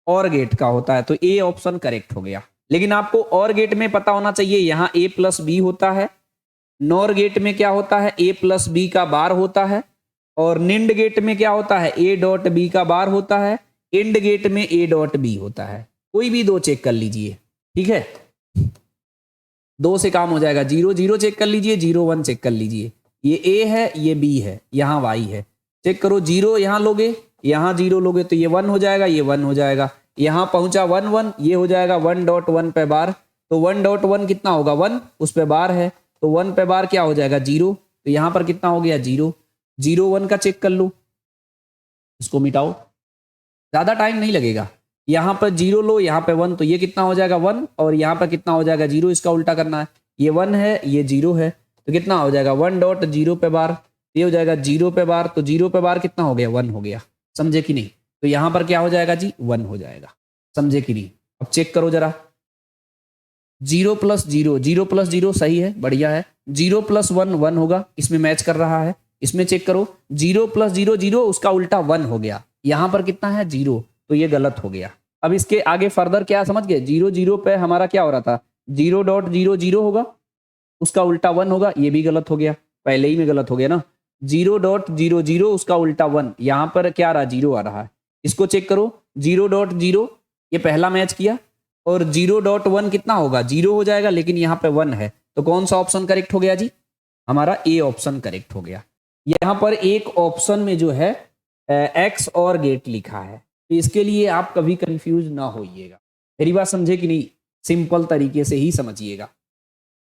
और गेट का होता है। तो ए ऑप्शन करेक्ट हो गया। लेकिन आपको और गेट में पता होना चाहिए, यहां ए प्लस बी होता है। नॉर गेट में क्या होता है, ए प्लस बी का बार होता है। और निंड गेट में क्या होता है, ए डॉट बी का बार होता है। इंड गेट में ए डॉट बी होता है। कोई भी दो चेक कर लीजिए, ठीक है। दो से काम हो जाएगा। 0 0 चेक कर लीजिए, 0 1 चेक कर लीजिए। ये ए है, ये बी है, यहाँ वाई है। चेक करो, 0 यहाँ लोगे, यहाँ 0 लोगे तो ये 1 हो जाएगा, ये 1 हो जाएगा। यहाँ पहुंचा 1 1, ये हो जाएगा 1.1 पे बार। तो 1.1 कितना होगा, 1 उस पे बार है। तो 1 पे बार क्या हो जाएगा, 0। तो यहाँ पर कितना हो गया, 0 0 1 का चेक कर लो, इसको मिटाओ, ज्यादा टाइम नहीं लगेगा। यहाँ पर 0 लो, यहाँ पे 1, तो ये कितना हो जाएगा 1, और यहाँ पर कितना हो जाएगा 0। इसका उल्टा करना है, ये 1 है, ये 0 है, तो कितना हो जाएगा 1.0 पे बार। ये हो जाएगा 0 पे बार। तो 0 पे बार कितना हो गया, 1 हो गया। समझे कि नहीं। तो यहाँ पर क्या हो जाएगा जी, 1 हो जाएगा। समझे कि नहीं। अब चेक करो जरा, 0 प्लस 0, 0 प्लस 0 सही है, बढ़िया है। 0 प्लस 1 1 होगा, इसमें मैच कर रहा है। इसमें चेक करो, 0 प्लस 0 0, उसका उल्टा 1 हो गया। यहाँ पर कितना है, 0, तो ये गलत हो गया। अब इसके आगे फर्दर क्या समझ गए, 0 0 पे हमारा क्या हो रहा था, 0.00 होगा, उसका उल्टा 1 होगा। ये भी गलत हो गया, पहले ही में गलत हो गया ना। 0.00, उसका उल्टा 1, यहाँ पर क्या आ रहा, 0 आ रहा है। इसको चेक करो, 0.0 ये पहला मैच किया, और 0.1 कितना होगा, 0 हो जाएगा, लेकिन यहाँ पे 1 है। तो कौन सा ऑप्शन करेक्ट हो गया जी, हमारा ए ऑप्शन करेक्ट हो गया। यहाँ पर एक ऑप्शन में जो है एक्स और गेट लिखा है, तो इसके लिए आप कभी कंफ्यूज ना होइएगा। मेरी बात समझे कि नहीं, सिंपल तरीके से ही समझिएगा।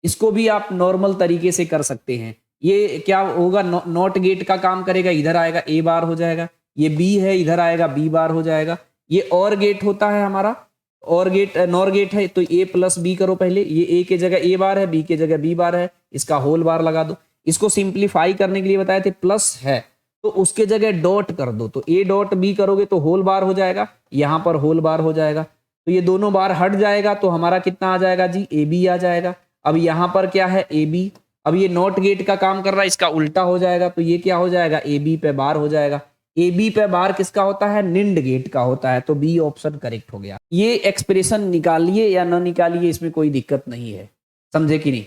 इसको भी आप नॉर्मल तरीके से कर सकते हैं। ये क्या होगा, नॉट गेट का काम करेगा, इधर आएगा ए बार हो जाएगा। ये बी है, इधर आएगा बी बार हो जाएगा। ये और गेट होता है हमारा, और गेट नॉर गेट है, तो ए प्लस बी करो पहले। ये ए के जगह ए बार है, बी के जगह बी बार है, इसका होल बार लगा दो। इसको सिंप्लीफाई करने के लिए बताए थे, प्लस है तो उसके जगह डॉट कर दो। तो ए डॉट बी करोगे तो होल बार हो जाएगा, यहाँ पर होल बार हो जाएगा। तो ये दोनों बार हट जाएगा, तो हमारा कितना आ जाएगा जी, ए बी आ जाएगा। अब यहाँ पर क्या है, ए बी। अब ये नॉट गेट का काम कर रहा है, इसका उल्टा हो जाएगा, तो ये क्या हो जाएगा, ए बी पे बार हो जाएगा। ए बी पे बार किसका होता है, निंड गेट का होता है। तो बी ऑप्शन करेक्ट हो गया। ये एक्सप्रेशन निकालिए या ना निकालिए, इसमें कोई दिक्कत नहीं है, समझे कि नहीं।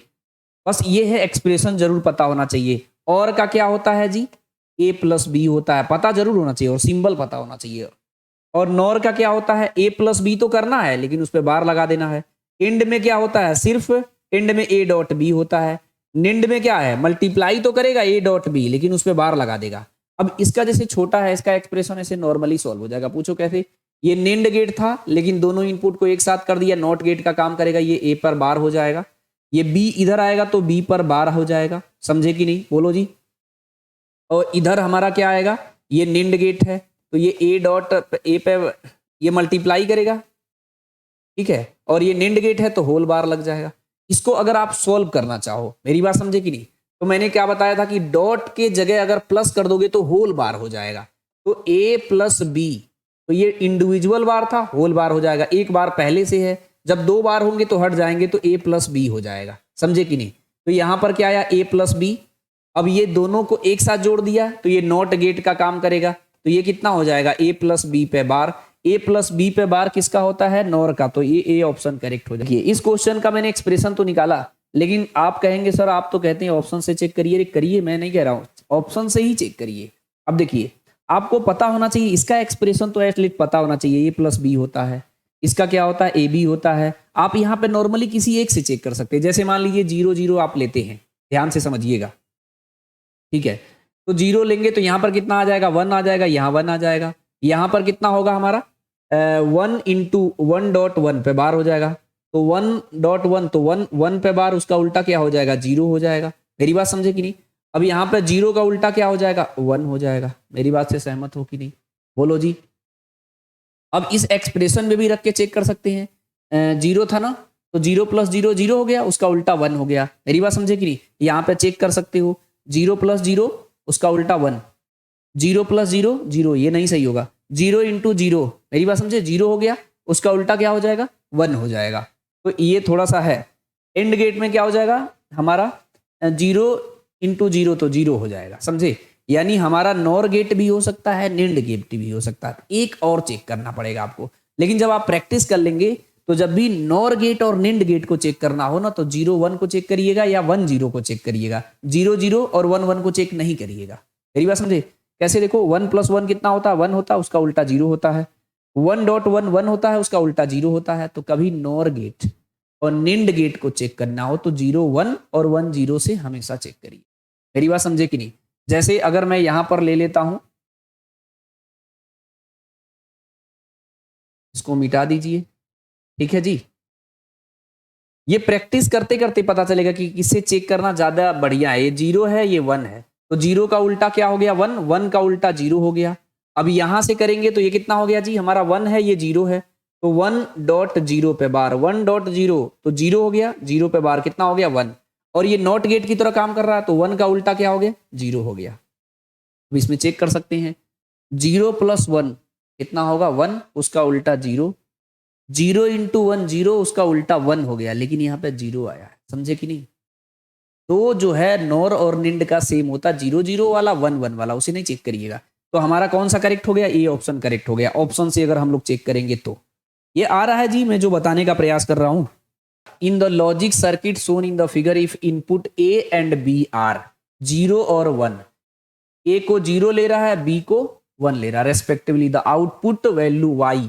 बस ये है, एक्सप्रेशन जरूर पता होना चाहिए। और का क्या होता है जी, ए प्लस बी होता है, पता जरूर होना चाहिए, और सिंबल पता होना चाहिए। और नॉर का क्या होता है, ए प्लस बी तो करना है, लेकिन उस पर बार लगा देना है। इंड में क्या होता है, सिर्फ इंड में ए डॉट बी होता है। निंड में क्या है, मल्टीप्लाई तो करेगा ए डॉट बी, लेकिन उस पर बार लगा देगा। अब इसका जैसे छोटा है, इसका एक्सप्रेशन ऐसे नॉर्मली सॉल्व हो जाएगा। पूछो कैसे, ये निंड गेट था, लेकिन दोनों इनपुट को एक साथ कर दिया, नॉट गेट का काम करेगा, ये ए पर बार हो जाएगा। ये बी इधर आएगा तो बी पर बार हो जाएगा, समझे कि नहीं, बोलो जी। और इधर हमारा क्या आएगा, ये निंड गेट है, तो ये ए डॉट ए पे ये मल्टीप्लाई करेगा, ठीक है। और ये निंड गेट है तो होल बार लग जाएगा। इसको अगर आप सॉल्व करना चाहो, मेरी बात समझे कि नहीं, तो मैंने क्या बताया था कि डॉट के जगह अगर प्लस कर दोगे तो होल बार हो जाएगा। तो ए प्लस बी, तो ये इंडिविजुअल बार था, होल बार हो जाएगा। एक बार पहले से है, जब दो बार होंगे तो हट जाएंगे, तो ए प्लस बी हो जाएगा, समझे कि नहीं। तो यहां पर क्या आया, ए प्लस बी। अब ये दोनों को एक साथ जोड़ दिया, तो ये नॉट गेट का काम करेगा, तो ये कितना हो जाएगा, ए प्लस बी पे बार। ए प्लस बी पे बार किसका होता है, नॉर का। तो ये ए ऑप्शन करेक्ट हो जाएगी। इस क्वेश्चन का मैंने एक्सप्रेशन तो निकाला, लेकिन आप कहेंगे सर आप तो कहते हैं ऑप्शन से चेक करिए। करिए, मैं नहीं कह रहा हूं, ऑप्शन से ही चेक करिए। अब देखिए, आपको पता होना चाहिए, इसका एक्सप्रेशन तो एटलीस्ट पता होना चाहिए। ए प्लस बी होता है, इसका क्या होता है, ए बी होता है। आप यहाँ पे नॉर्मली किसी एक से चेक कर सकते हैं। जैसे मान लीजिए 0 0 आप लेते हैं, ध्यान से समझिएगा, ठीक है। तो 0 लेंगे तो यहाँ पर कितना आ जाएगा, 1 आ जाएगा, यहाँ 1 आ जाएगा। यहाँ पर कितना होगा हमारा 1 × 1.1 पे बार हो जाएगा। तो 1.1 तो 1 पे बार उसका उल्टा क्या हो जाएगा, 0 हो जाएगा। मेरी बात समझे कि नहीं? अब यहाँ पे 0 का उल्टा क्या हो जाएगा, 1 हो जाएगा। मेरी बात से सहमत हो कि नहीं, बोलो जी। अब इस एक्सप्रेशन में भी रख के चेक कर सकते हैं। 0 था ना, तो 0 प्लस 0 0 हो गया, उसका उल्टा 1 हो गया। मेरी बात समझे कि नहीं? यहाँ पे चेक कर सकते हो, 0 प्लस 0 उसका उल्टा 1, 0 प्लस 0 0, ये नहीं सही होगा। 0 इंटू 0, मेरी बात समझे, 0 हो गया, उसका उल्टा क्या हो जाएगा, 1 हो जाएगा। तो ये थोड़ा सा है। एंड गेट में क्या हो जाएगा हमारा, 0 इंटू 0 तो 0 हो जाएगा, समझे? यानी हमारा नॉर गेट भी हो सकता है, निंड गेट भी हो सकता है। एक और चेक करना पड़ेगा आपको, लेकिन जब आप प्रैक्टिस कर लेंगे तो जब भी नॉर गेट और निंड गेट को चेक करना हो ना, तो 0 1 को चेक करिएगा या 1 0 को चेक करिएगा। 0 0 और 1 1 को चेक नहीं करिएगा। मेरी बात समझे? कैसे? देखो, 1 प्लस 1 कितना होता है, 1 होता है, उसका उल्टा 0 होता है। 1.1 1 होता है, उसका उल्टा 0 होता है। तो कभी नॉर गेट और निंड गेट को चेक करना हो तो 0 1 और 1 0 से हमेशा चेक करिए। मेरी बात समझे कि नहीं? जैसे अगर मैं यहां पर ले लेता हूं, इसको मिटा दीजिए, ठीक है जी। ये प्रैक्टिस करते करते पता चलेगा कि किससे चेक करना ज्यादा बढ़िया है। ये 0 है, ये 1 है, तो 0 का उल्टा क्या हो गया, 1, 1 का उल्टा 0 हो गया। अब यहां से करेंगे तो ये कितना हो गया जी, हमारा 1 है, ये 0 है, तो 1.0 पे बार, 1.0 तो 0 हो गया, 0 पे बार कितना हो गया, 1। और ये नॉट गेट की तरह काम कर रहा है, तो 1 का उल्टा क्या हो गया, 0 हो गया। अब इसमें चेक कर सकते हैं, 0 प्लस 1 कितना होगा, 1, उसका उल्टा 0, 0 इंटू 1 0, उसका उल्टा 1 हो गया, लेकिन यहाँ पे 0 आया है, समझे कि नहीं? तो जो है नॉर और निंड का सेम होता, 0 0 वाला 1 1 वाला, उसे नहीं चेक करिएगा। तो हमारा कौन सा करेक्ट हो गया, ए ऑप्शन करेक्ट हो गया। ऑप्शन से अगर हम लोग चेक करेंगे तो ये आ रहा है जी, मैं जो बताने का प्रयास कर रहा हूं। In the logic circuit shown in the figure, if input A and B are 0 और 1, ए को 0 ले रहा है, बी को 1 ले रहा है respectively, the output value Y,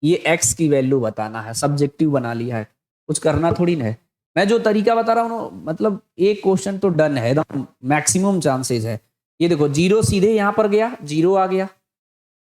ये x की वैल्यू बताना है, सब्जेक्टिव बना लिया है, कुछ करना थोड़ी ना है। मैं जो तरीका बता रहा हूँ, मतलब एक क्वेश्चन तो डन है, एकदम मैक्सिमम चांसेस है। ये देखो, 0 सीधे यहां पर गया, 0 आ गया,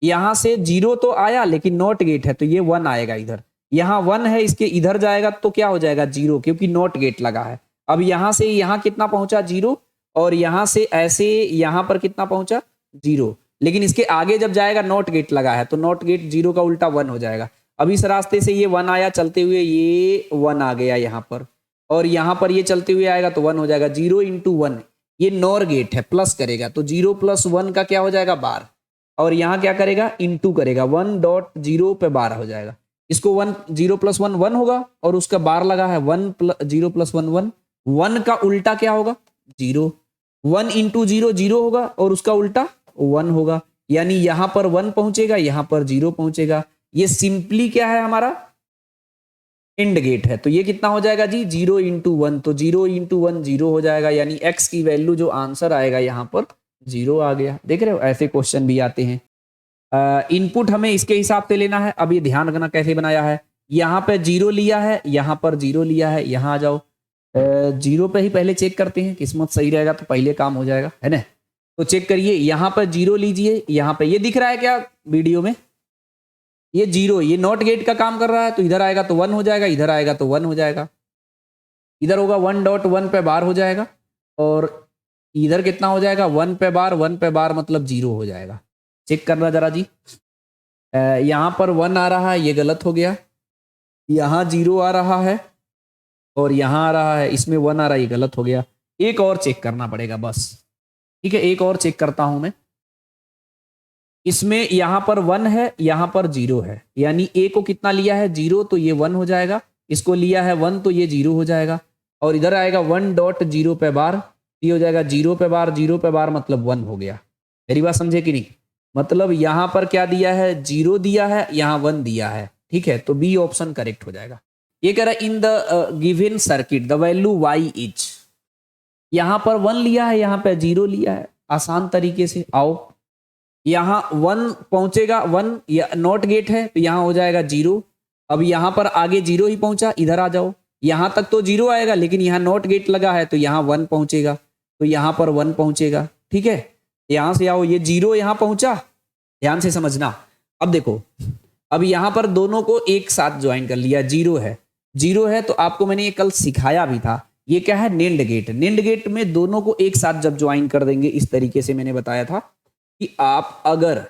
यहां से 0 तो आया लेकिन नॉट गेट है, तो ये 1 आएगा इधर। यहाँ 1 है, इसके इधर जाएगा तो क्या हो जाएगा, 0, क्योंकि नॉट गेट लगा है। अब यहां से यहां कितना पहुंचा, 0, और यहां से ऐसे यहां पर कितना पहुंचा, 0, लेकिन इसके आगे जब जाएगा नॉट गेट लगा है, तो नॉट गेट 0 का उल्टा 1 हो जाएगा। अब इस रास्ते से ये 1 आया चलते हुए, ये 1 आ गया यहाँ पर, और यहाँ पर ये चलते हुए आएगा तो 1 हो जाएगा। 0 इंटू 1, ये नॉर गेट है, प्लस करेगा, तो 0 प्लस 1 का क्या हो जाएगा, बार, और यहाँ क्या करेगा, इंटू करेगा, 1.0 पे बार हो जाएगा। इसको 1 0 प्लस 1 1 होगा, और उसका बार लगा है 0 प्लस 1 1, 1 का उल्टा क्या होगा, 0, 1 इंटू 0 0 होगा, और उसका उल्टा 1 होगा, यानी यहां पर 1 पहुंचेगा, यहां पर 0 पहुंचेगा। ये सिंपली क्या है, हमारा एंड गेट है। तो ये कितना हो जाएगा जी, 0 इंटू 1, तो 0 इंटू 1 0 हो जाएगा, यानी x की वैल्यू जो आंसर आएगा यहाँ पर 0 आ गया। देख रहे हो, ऐसे क्वेश्चन भी आते हैं। इनपुट हमें इसके हिसाब से लेना है। अब ये ध्यान रखना कैसे बनाया है, यहाँ पे 0 लिया है, यहाँ पर 0 लिया है, यहाँ आ जाओ, 0 पे ही पहले चेक करते हैं, किस्मत सही रहेगा तो पहले काम हो जाएगा, है ना? तो चेक करिए, यहाँ पर 0 लीजिए, यहाँ पे ये दिख रहा है क्या वीडियो में, ये 0, ये नॉट गेट का काम कर रहा है, तो इधर आएगा तो 1 हो जाएगा, इधर आएगा तो 1 हो जाएगा, इधर होगा 1.1 पे बार हो जाएगा, और इधर कितना हो जाएगा, 1 पे बार, 1 पे बार मतलब 0 हो जाएगा। चेक करना जरा जी, यहाँ पर 1 आ रहा है, ये गलत हो गया, यहाँ 0 आ रहा है, और यहाँ आ रहा है, इसमें 1 आ रहा है, ये गलत हो गया। एक और चेक करना पड़ेगा बस, ठीक है, एक और चेक करता हूं मैं। इसमें यहां पर 1 है, यहां पर 0 है, यानी a को कितना लिया है, 0, तो ये 1 हो जाएगा, इसको लिया है 1 तो ये 0 हो जाएगा, और इधर आएगा 1.0 पे बार, ये हो जाएगा 0 पे बार, 0 पे बार मतलब 1 हो गया। मेरी बात समझे कि नहीं? मतलब यहां पर क्या दिया है, 0 दिया है, यहाँ 1 दिया है, ठीक है, तो बी ऑप्शन करेक्ट हो जाएगा। ये कह रहा है in the given circuit the value y is, यहां पर 1 लिया है, यहां पे 0 लिया है। आसान तरीके से आओ, यहां 1 पहुंचेगा, 1 या नॉट गेट है तो यहां हो जाएगा 0। अब यहां पर आगे 0 ही पहुंचा, इधर आ जाओ, यहां तक तो 0 आएगा, लेकिन यहां नॉट गेट लगा है तो यहां 1 पहुंचेगा, तो यहां पर 1 पहुंचेगा, ठीक है। यहां से आओ, ये 0 यहां पहुंचा, ध्यान से समझना। अब देखो, अब यहां पर दोनों को एक साथ ज्वाइन कर लिया, 0 है, जीरो है तो आपको मैंने ये कल सिखाया भी था, ये क्या है, नेंड गेट। नेंड गेट में दोनों को एक साथ जब ज्वाइन कर देंगे, इस तरीके से मैंने बताया था कि आप अगर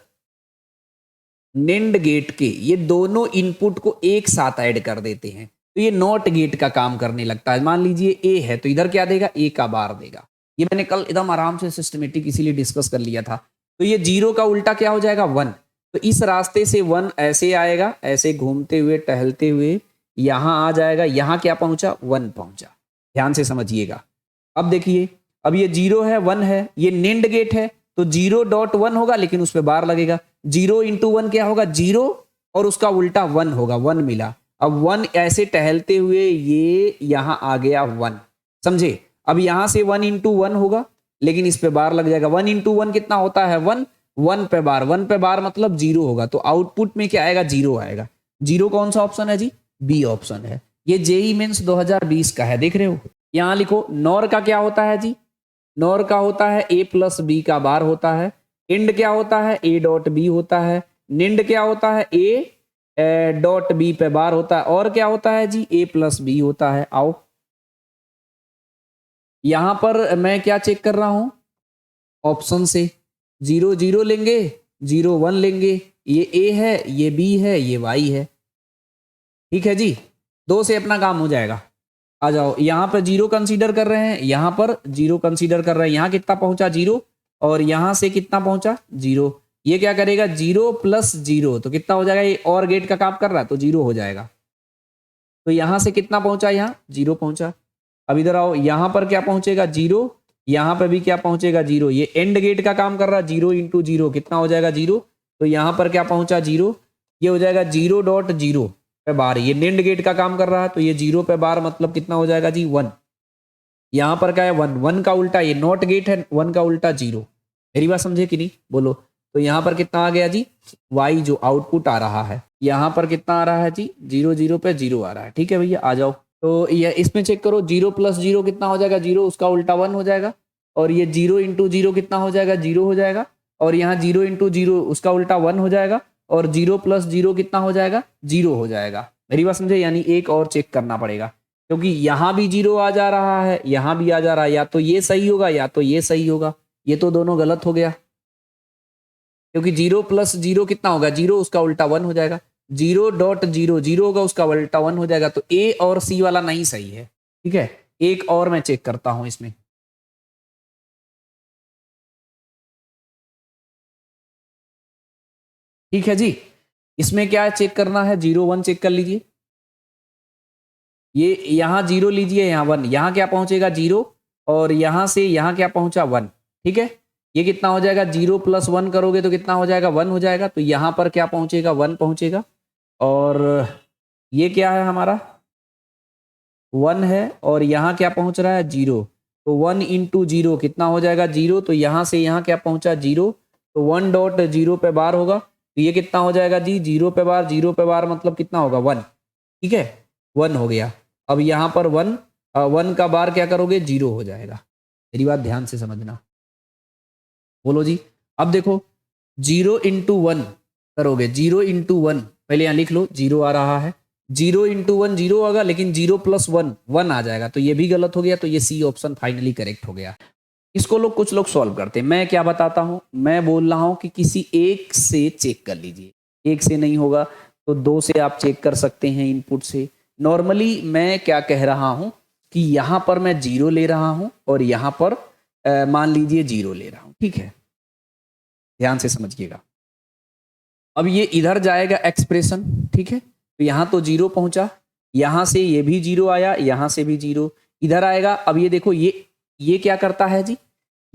नेंड गेट के ये दोनों इनपुट को एक साथ ऐड कर देते हैं तो ये नॉट गेट का काम करने लगता है। मान लीजिए ए है तो इधर क्या देगा, ए का बार देगा। ये मैंने कल एकदम आराम से सिस्टमेटिक इसीलिए डिस्कस कर लिया था। तो ये जीरो का उल्टा क्या हो जाएगा, वन। तो इस रास्ते से वन ऐसे आएगा, ऐसे घूमते हुए टहलते हुए यहां आ जाएगा, यहां क्या पहुंचा, वन पहुंचा। ध्यान से समझिएगा। अब देखिए, अब ये जीरो है, वन है, ये नेंड गेट है तो 0.1 होगा, लेकिन उस पर बार लगेगा। 0 × 1 क्या होगा, जीरो, और उसका उल्टा वन होगा, वन मिला। अब वन ऐसे टहलते हुए ये यहां आ गया वन, समझे। अब यहां से 1 × 1 होगा, लेकिन इस पे बार लग जाएगा। 1 × 1 कितना होता है, वन। वन पे बार, वन पे बार मतलब जीरो होगा, तो आउटपुट में क्या आएगा, जीरो आएगा। जीरो कौन सा ऑप्शन है जी, बी ऑप्शन है। ये जेई मेंस 2020 का है, देख रहे हो। यहां लिखो, नॉर का क्या होता है जी, नॉर का होता है a + b का बार होता है। इंड क्या होता है, a.b होता है। निंड क्या होता है, a.b पे बार होता है। और क्या होता है जी, a + b होता है। आओ यहां पर मैं क्या चेक कर रहा हूं, ऑप्शन से 0 0 लेंगे, 0 1 लेंगे। ये a है, ये b है, ये y है। ठीक है जी, दो से अपना काम हो जाएगा। आ जाओ, यहां पर जीरो कंसीडर कर रहे हैं, यहां पर जीरो कंसीडर कर रहे हैं। यहां कितना पहुंचा, जीरो, और यहां से कितना पहुंचा, जीरो। ये क्या करेगा, 0 + 0 तो कितना हो जाएगा, ये और गेट का काम कर रहा है तो जीरो हो जाएगा। तो यहां से कितना पहुंचा, यहां जीरो पहुंचा। अब इधर आओ, यहां पर क्या पहुंचेगा, जीरो। यहां पर भी क्या पहुंचेगा, जीरो। ये एंड गेट का काम कर रहा है, 0 × 0 कितना हो जाएगा, जीरो। तो यहां पर क्या पहुंचा, जीरो। ये हो जाएगा 0.0 पे बार। ये नेंड गेट का काम कर रहा है तो ये 0 पे बार मतलब कितना हो जाएगा जी, वन। यहां पर क्या है, वन। वन का उल्टा, ये नॉट गेट है, वन का उल्टा जीरो। मेरी बात समझे कि नहीं, बोलो। तो यहां पर कितना आ गया जी, वाई जो आउटपुट आ रहा है। यहां पर कितना आ रहा है जी, 0 0 पे जीरो आ रहा है। ठीक है भैया, आ जाओ। तो ये इसमें चेक करो, 0 + 0 कितना हो जाएगा, जीरो, उसका उल्टा वन हो जाएगा। और ये 0 × 0 कितना हो जाएगा, जीरो हो जाएगा। और यहाँ 0 × 0 उसका उल्टा वन हो जाएगा। और 0 + 0 कितना हो जाएगा, जीरो हो जाएगा। मेरी बात समझे, यानी एक और चेक करना पड़ेगा, क्योंकि यहां भी जीरो आ जा रहा है, यहां भी आ जा रहा है। या तो ये सही होगा या तो ये सही होगा, ये तो दोनों गलत हो गया। क्योंकि 0 + 0 कितना होगा, जीरो, उसका उल्टा वन हो जाएगा। 0.0 जीरो होगा, उसका उल्टा वन हो जाएगा। तो ए और सी वाला नहीं सही है। ठीक है, एक और मैं चेक करता हूं इसमें। ठीक है जी, इसमें क्या चेक करना है, 0 1 चेक कर लीजिए। ये यहां जीरो लीजिए, यहां वन, यहां क्या पहुंचेगा, जीरो। और यहां से यहां क्या पहुंचा, वन। ठीक है, ये कितना हो जाएगा, 0 + 1 करोगे तो कितना हो जाएगा, वन हो जाएगा। तो यहां पर क्या पहुंचेगा, वन पहुंचेगा। और ये क्या है हमारा, वन है। और यहाँ क्या पहुंच रहा है, जीरो। तो 1 × 0 कितना हो जाएगा, जीरो। तो यहाँ से यहाँ क्या पहुंचा, जीरो। तो 1.0 पे बार होगा, तो ये कितना हो जाएगा जी, जीरो पे बार। जीरो पे बार मतलब कितना होगा, वन। ठीक है, वन हो गया। अब यहाँ पर वन, वन का बार क्या करोगे, जीरो हो जाएगा। मेरी बात ध्यान से समझना, बोलो जी। अब देखो, 0 × 1 करोगे, 0 × 1 पहले यहाँ लिख लो, जीरो आ रहा है। 0 × 1 जीरो होगा, लेकिन 0 + 1 1 आ जाएगा, तो ये भी गलत हो गया। तो ये सी ऑप्शन फाइनली करेक्ट हो गया। इसको लोग, कुछ लोग सॉल्व करते हैं। मैं क्या बताता हूं, मैं बोल रहा हूं कि किसी एक से चेक कर लीजिए। एक से नहीं होगा तो दो से आप चेक कर सकते हैं, इनपुट से। नॉर्मली मैं क्या कह रहा हूं कि यहां पर मैं जीरो ले रहा हूं और यहां पर मान लीजिए जीरो ले रहा हूं। ठीक है, ध्यान से समझिएगा। अब ये इधर जाएगा एक्सप्रेशन। ठीक है, तो यहां तो जीरो पहुंचा, यहां से ये भी जीरो आया, यहां से भी जीरो इधर आएगा। अब ये देखो, ये क्या करता है जी,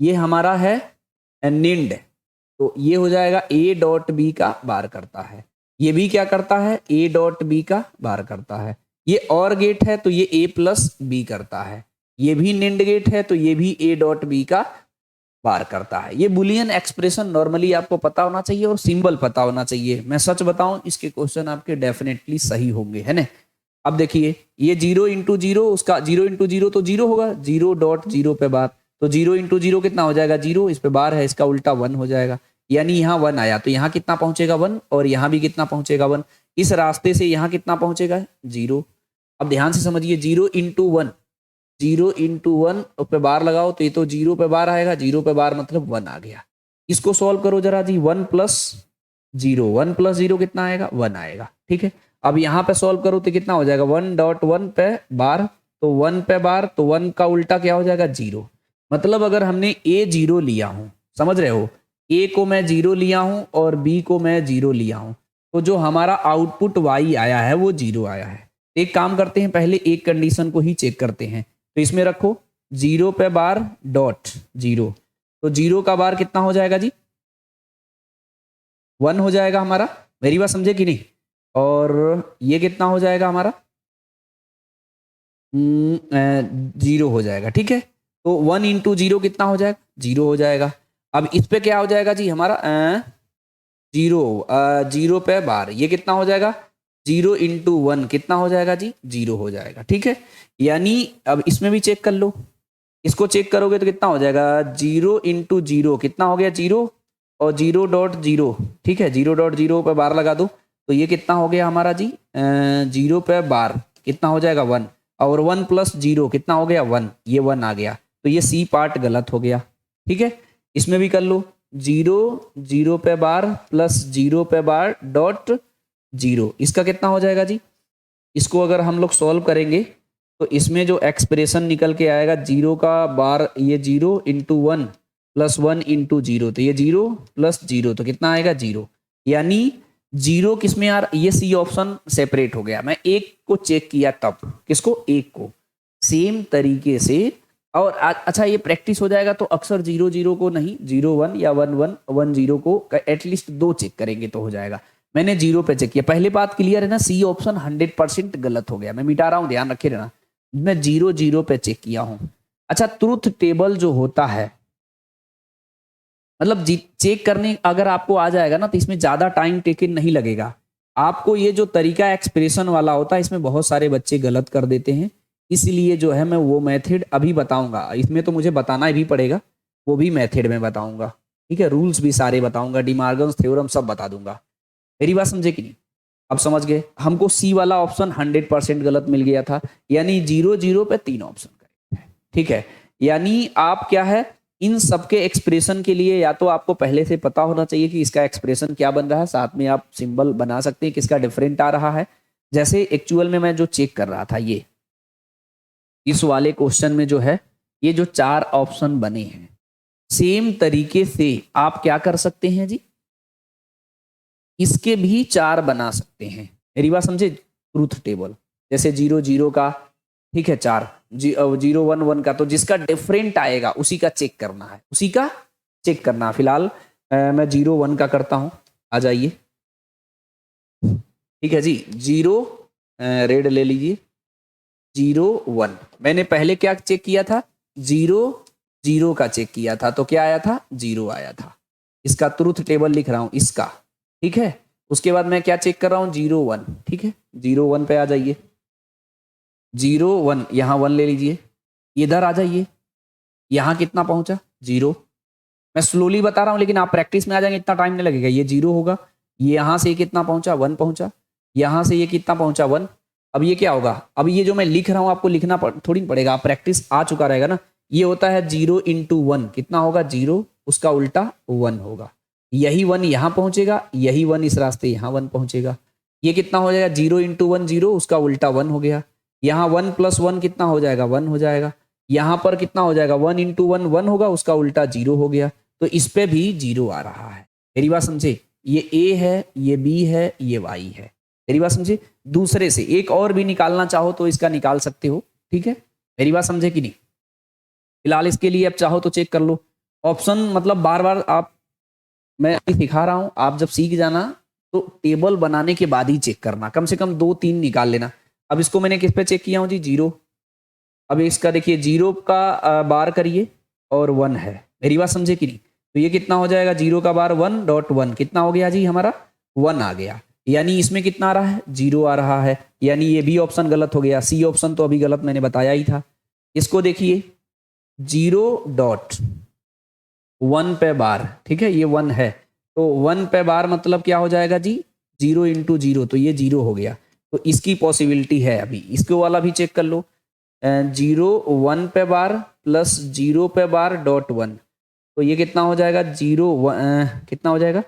ये हमारा है निंड। तो ये हो जाएगा a.b का बार करता है। ये भी क्या करता है, a.b का बार करता है। ये और गेट है तो ये a + b करता है। ये भी निंड गेट है तो ये भी a.b का बार करता है। ये बुलियन एक्सप्रेशन नॉर्मली आपको पता होना चाहिए और सिंबल पता होना चाहिए। मैं सच बताऊं, इसके क्वेश्चन आपके डेफिनेटली सही होंगे, है ना। अब देखिए, ये 0 × 0, उसका 0 × 0 तो जीरो होगा, 0.0 पे बार। तो 0 × 0 कितना हो जाएगा, जीरो। इस पे बार है, इसका उल्टा वन हो जाएगा। यानी यहाँ वन आया तो यहाँ कितना पहुंचेगा, वन। और यहाँ भी कितना पहुंचेगा, वन। इस रास्ते से यहाँ कितना पहुंचेगा, जीरो। अब ध्यान से समझिए, 0 इंटू वन पे बार लगाओ तो ये तो 0 पे बार आएगा, 0 पे बार मतलब 1 आ गया। इसको सॉल्व करो जरा जी, 1+0 कितना आएगा, 1 आएगा। ठीक है, अब यहाँ पे सॉल्व करो तो कितना हो जाएगा, 1.1 पे बार, तो 1 पे बार, तो 1 का उल्टा क्या हो जाएगा, 0। मतलब अगर हमने ए 0 लिया हूं, समझ रहे हो, ए को मैं 0 लिया हूं और बी को मैं 0 लिया हूं, तो जो हमारा आउटपुट वाई आया है वो 0 आया है। एक काम करते हैं, पहले एक कंडीशन को ही चेक करते हैं। तो इसमें रखो 0 पे बार डॉट 0, तो 0 का बार कितना हो जाएगा जी, 1 हो जाएगा हमारा। मेरी बात समझे कि नहीं? और ये कितना हो जाएगा हमारा, 0 हो जाएगा। ठीक है, तो 1 इंटू 0 कितना हो जाएगा, 0 हो जाएगा। अब इस पे क्या हो जाएगा जी हमारा, 0 पे बार, ये कितना हो जाएगा, 0 इंटू 1 कितना हो जाएगा जी, 0 हो जाएगा। ठीक है, यानी अब इसमें भी चेक कर लो, इसको चेक करोगे तो कितना हो जाएगा, 0 इंटू 0 कितना हो गया, 0, और 0.0, ठीक है, 0.0 पे बार लगा दो तो ये कितना हो गया हमारा जी, 0 पे बार कितना हो जाएगा, 1, और 1+0 कितना हो गया, 1, ये 1 आ गया। तो ये सी पार्ट गलत हो गया। ठीक है, इसमें भी कर लो, 0 पे बार प्लस 0 पे बार डॉट 0, इसका कितना हो जाएगा जी, इसको अगर हम लोग सॉल्व करेंगे तो इसमें जो एक्सप्रेशन निकल के आएगा, 0 का बार, ये 0 इंटू 1 प्लस 1 इंटू 0, तो ये 0 प्लस 0 तो कितना आएगा, 0। यानी 0 किसमें यार, ये सी ऑप्शन सेपरेट हो गया। मैं एक को चेक किया तब, किसको, एक को। सेम तरीके से, और अच्छा ये प्रैक्टिस हो जाएगा तो अक्सर 0 को नहीं, 0 1 या 1 0 को एटलीस्ट 2 चेक करेंगे तो हो जाएगा। मैंने 0 पे चेक किया, पहले बात क्लियर है ना, सी ऑप्शन 100% गलत हो गया, मैं मिटा रहा हूं, ध्यान रखे रहना। मैं 0 पे चेक किया हूं। अच्छा, ट्रुथ टेबल जो होता है, मतलब चेक करने अगर आपको आ जाएगा ना तो इसमें ज्यादा टाइम टेकन नहीं लगेगा आपको। ये जो तरीका एक्सप्रेशन वाला होता है, इसमें बहुत सारे बच्चे गलत कर देते हैं, इसलिए जो है मैं वो मेथड अभी बताऊंगा। इसमें तो मुझे बताना भी पड़ेगा, वो भी मेथड में बताऊंगा। ठीक है, रूल्स भी सारे बताऊंगा, डिमार्गन्स थ्योरम सब बता दूंगा। मेरी बात समझे कि नहीं? अब समझ गए। हमको सी वाला ऑप्शन 100% गलत मिल गया था, यानी 0 पे 3 ऑप्शन करेक्ट है। ठीक है, यानी आप क्या है, इन सबके एक्सप्रेशन के लिए या तो आपको पहले से पता होना चाहिए कि इसका एक्सप्रेशन क्या बन रहा है, साथ में आप सिंबल बना सकते हैं किसका डिफरेंट आ रहा है। जैसे एक्चुअल में मैं जो चेक कर रहा था, ये इस वाले क्वेश्चन में जो है, ये जो 4 ऑप्शन बने हैं, सेम तरीके से आप क्या कर सकते हैं जी, इसके भी 4 बना सकते हैं। मेरी बात समझे? ट्रूथ टेबल जैसे 0 का, ठीक है, 4, 0 1 1 का, तो जिसका डिफरेंट आएगा उसी का चेक करना है, उसी का चेक करना। फिलहाल मैं 0 1 का करता हूं, आ जाइए। ठीक है जी, 0 रेड ले लीजिए, 0 1 मैंने पहले क्या चेक किया था, 0 का चेक किया था, तो क्या आया था, 0 आया था। इसका ट्रूथ टेबल लिख रहा हूं, इसका। ठीक है, उसके बाद मैं क्या चेक कर रहा हूं, 0 1। ठीक है, 0 1 पे आ जाइए, 0 1, यहां 1 ले लीजिए, इधर आ जाइए, यहां कितना पहुंचा, 0। मैं स्लोली बता रहा हूं लेकिन आप प्रैक्टिस में आ जाएंगे, इतना टाइम नहीं लगेगा। ये 0 होगा, ये यहां से कितना पहुंचा, 1 पहुंचा, यहां से ये कितना पहुंचा, 1। अब ये क्या होगा, अब ये जो मैं लिख रहा हूं आपको लिखना थोड़ी पड़ेगा, आप प्रैक्टिस आ चुका रहेगा ना। ये होता है 0 इंटू 1 कितना होगा, 0, उसका उल्टा 1 होगा। यही 1 यहां पहुंचेगा, यही 1 इस रास्ते यहां 1 पहुंचेगा। ये कितना हो जाएगा, 0 इंटू 1 0, उसका उल्टा 1 हो गया। यहाँ 1 + 1 कितना हो जाएगा, 1 हो जाएगा। यहाँ पर कितना हो जाएगा, 1 इंटू 1 1 होगा, उसका उल्टा 0 हो गया। तो इस पे भी 0 आ रहा है। मेरी बात समझे? ये ए है, ये बी है, ये वाई है। मेरी बात समझे? दूसरे से एक और भी निकालना चाहो तो इसका निकाल सकते हो। ठीक है, मेरी बात समझे कि नहीं? फिलहाल इसके लिए अब चाहो तो चेक कर लो ऑप्शन, मतलब बार बार आप, मैं सिखा रहा हूं, आप जब सीख जाना तो टेबल बनाने के बाद ही चेक करना, कम से कम 2 3 निकाल लेना। अब इसको मैंने किस पे चेक किया हूं जी, 0। अब इसका देखिए 0 का बार करिए और 1 है। मेरी बात समझे कि नहीं? तो ये कितना हो जाएगा, 0 का बार 1.1 कितना हो गया जी हमारा, 1 आ गया। यानी इसमें कितना आ रहा है, 0 आ रहा है। यानी ये बी ऑप्शन गलत हो गया, सी ऑप्शन तो अभी गलत मैंने बताया ही था। इसको देखिए 0.1 पे बार, ठीक है, ये 1 है, तो 1 पे बार मतलब क्या हो जाएगा जी, 0 इंटू 0, तो ये 0 हो गया। तो इसकी पॉसिबिलिटी है, अभी इसको वाला भी चेक कर लो। 0 1 पे बार प्लस 0 पे बार डॉट 1, तो ये कितना हो जाएगा 0 कितना हो जाएगा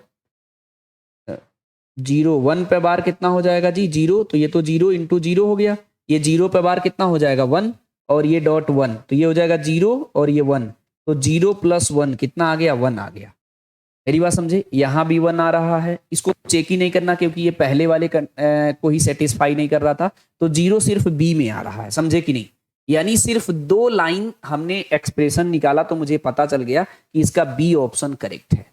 0 1 पे बार कितना हो जाएगा जी 0, तो ये तो 0 इंटू 0 हो गया। ये 0 पे बार कितना हो जाएगा 1, और ये डॉट 1, तो ये हो जाएगा 0 और ये 1, तो 0 प्लस 1 कितना आ गया 1 आ गया। मेरी बात समझे, यहाँ भी 1 आ रहा है, इसको चेक ही नहीं करना क्योंकि ये पहले वाले को ही सेटिस्फाई नहीं कर रहा था, तो 0 सिर्फ बी में आ रहा है, समझे कि नहीं। यानी सिर्फ 2 लाइन हमने एक्सप्रेशन निकाला तो मुझे पता चल गया कि इसका बी ऑप्शन करेक्ट है।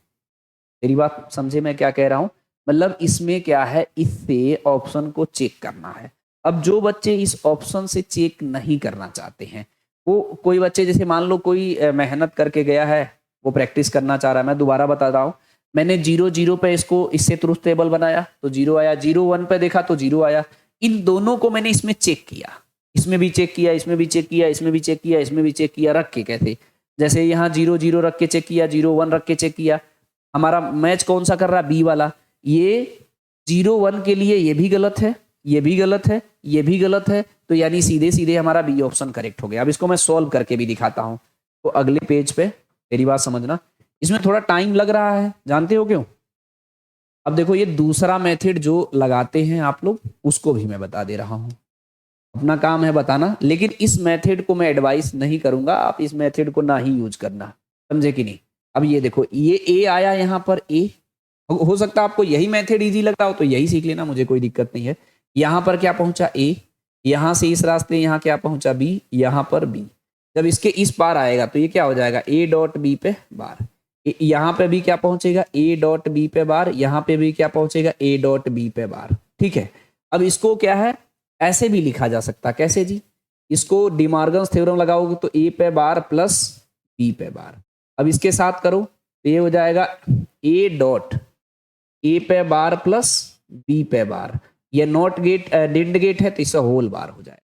मेरी बात समझे मैं क्या कह रहा हूं, मतलब इसमें क्या है, इससे ऑप्शन को चेक करना है। अब जो बच्चे इस ऑप्शन से चेक नहीं करना चाहते हैं, वो कोई बच्चे जैसे मान लो कोई मेहनत करके गया है, वो प्रैक्टिस करना चाह रहा है, मैं दोबारा बता रहा हूँ, मैंने 0 0 पे इसको इससे ट्रुथ टेबल बनाया तो 0 आया, 0 1 पे देखा तो 0 आया, इन दोनों को मैंने इसमें चेक किया, इसमें भी चेक किया, इसमें भी चेक किया, इसमें भी चेक किया, इसमें भी चेक किया, रख के कैसे, जैसे यहाँ 0 0 रख के चेक किया, 0 1 रख के चेक किया, हमारा मैच कौन सा कर रहा है बी वाला, ये 0 1 के लिए ये भी गलत है, ये भी गलत है, ये भी गलत है, तो यानी सीधे सीधे हमारा बी ऑप्शन करेक्ट हो गया। अब इसको मैं सॉल्व करके भी दिखाता हूं, तो अगले पेज पे मेरी बात समझना, इसमें थोड़ा टाइम लग रहा है, जानते हो क्यों। अब देखो ये दूसरा मेथड जो लगाते हैं आप लोग, उसको भी मैं बता दे रहा हूं, अपना काम है बताना, लेकिन इस मेथड को मैं एडवाइस नहीं करूंगा, आप इस मेथड को ना ही यूज करना, समझे कि नहीं। अब ये देखो ये ए आया, यहाँ पर ए, हो सकता है आपको यही मेथड इजी लगता हो तो यही सीख लेना, मुझे कोई दिक्कत नहीं है। यहाँ पर क्या पहुंचा ए, यहाँ से इस रास्ते यहाँ क्या पहुंचा बी, यहाँ पर बी, जब इसके इस पार आएगा तो ये क्या हो जाएगा ए डॉट बी पे बार, यहाँ पे भी क्या पहुंचेगा ए डॉट बी पे बार, यहाँ पे भी क्या पहुंचेगा ए डॉट बी पे बार, ठीक है। अब इसको क्या है ऐसे भी लिखा जा सकता, कैसे जी, इसको डिमॉर्गन्स थ्योरम लगाओगे तो ए पे बार प्लस बी पे बार, अब इसके साथ करो तो ये हो जाएगा ए डॉट ए पे बार प्लस बी पे बार, ये नॉट गेट डिड गेट है तो इसका होल बार हो जाएगा,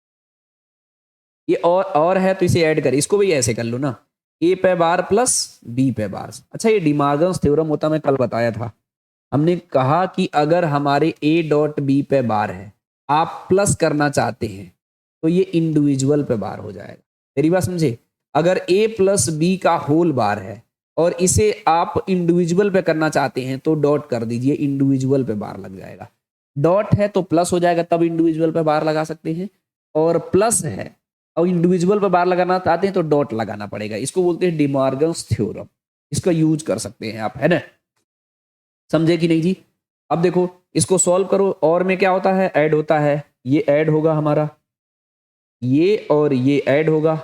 ये और है तो इसे ऐड कर, इसको भी ऐसे कर लो ना, ए पे बार प्लस बी पे बार। अच्छा ये डिमॉर्गन्स थ्योरम होता मैं कल बताया था, हमने कहा कि अगर हमारे ए डॉट बी पे बार है, आप प्लस करना चाहते हैं तो ये इंडिविजुअल पे बार हो जाएगा, मेरी बात समझे। अगर ए प्लस बी का होल बार है और इसे आप इंडिविजुअल पे करना चाहते हैं तो डॉट कर दीजिए, इंडिविजुअल पे बार लग जाएगा, डॉट है तो प्लस हो जाएगा, तब इंडिविजुअल पे बार लगा सकते हैं, और प्लस है और इंडिविजुअल पे बार लगाना चाहते हैं तो डॉट लगाना पड़ेगा, इसको बोलते हैं डिमॉर्गन्स थ्योरम, इसका यूज कर सकते हैं आप, है ना, समझे कि नहीं जी। अब देखो इसको सॉल्व करो, और में क्या होता है ऐड होता है, ये ऐड होगा हमारा, ये और ये ऐड होगा,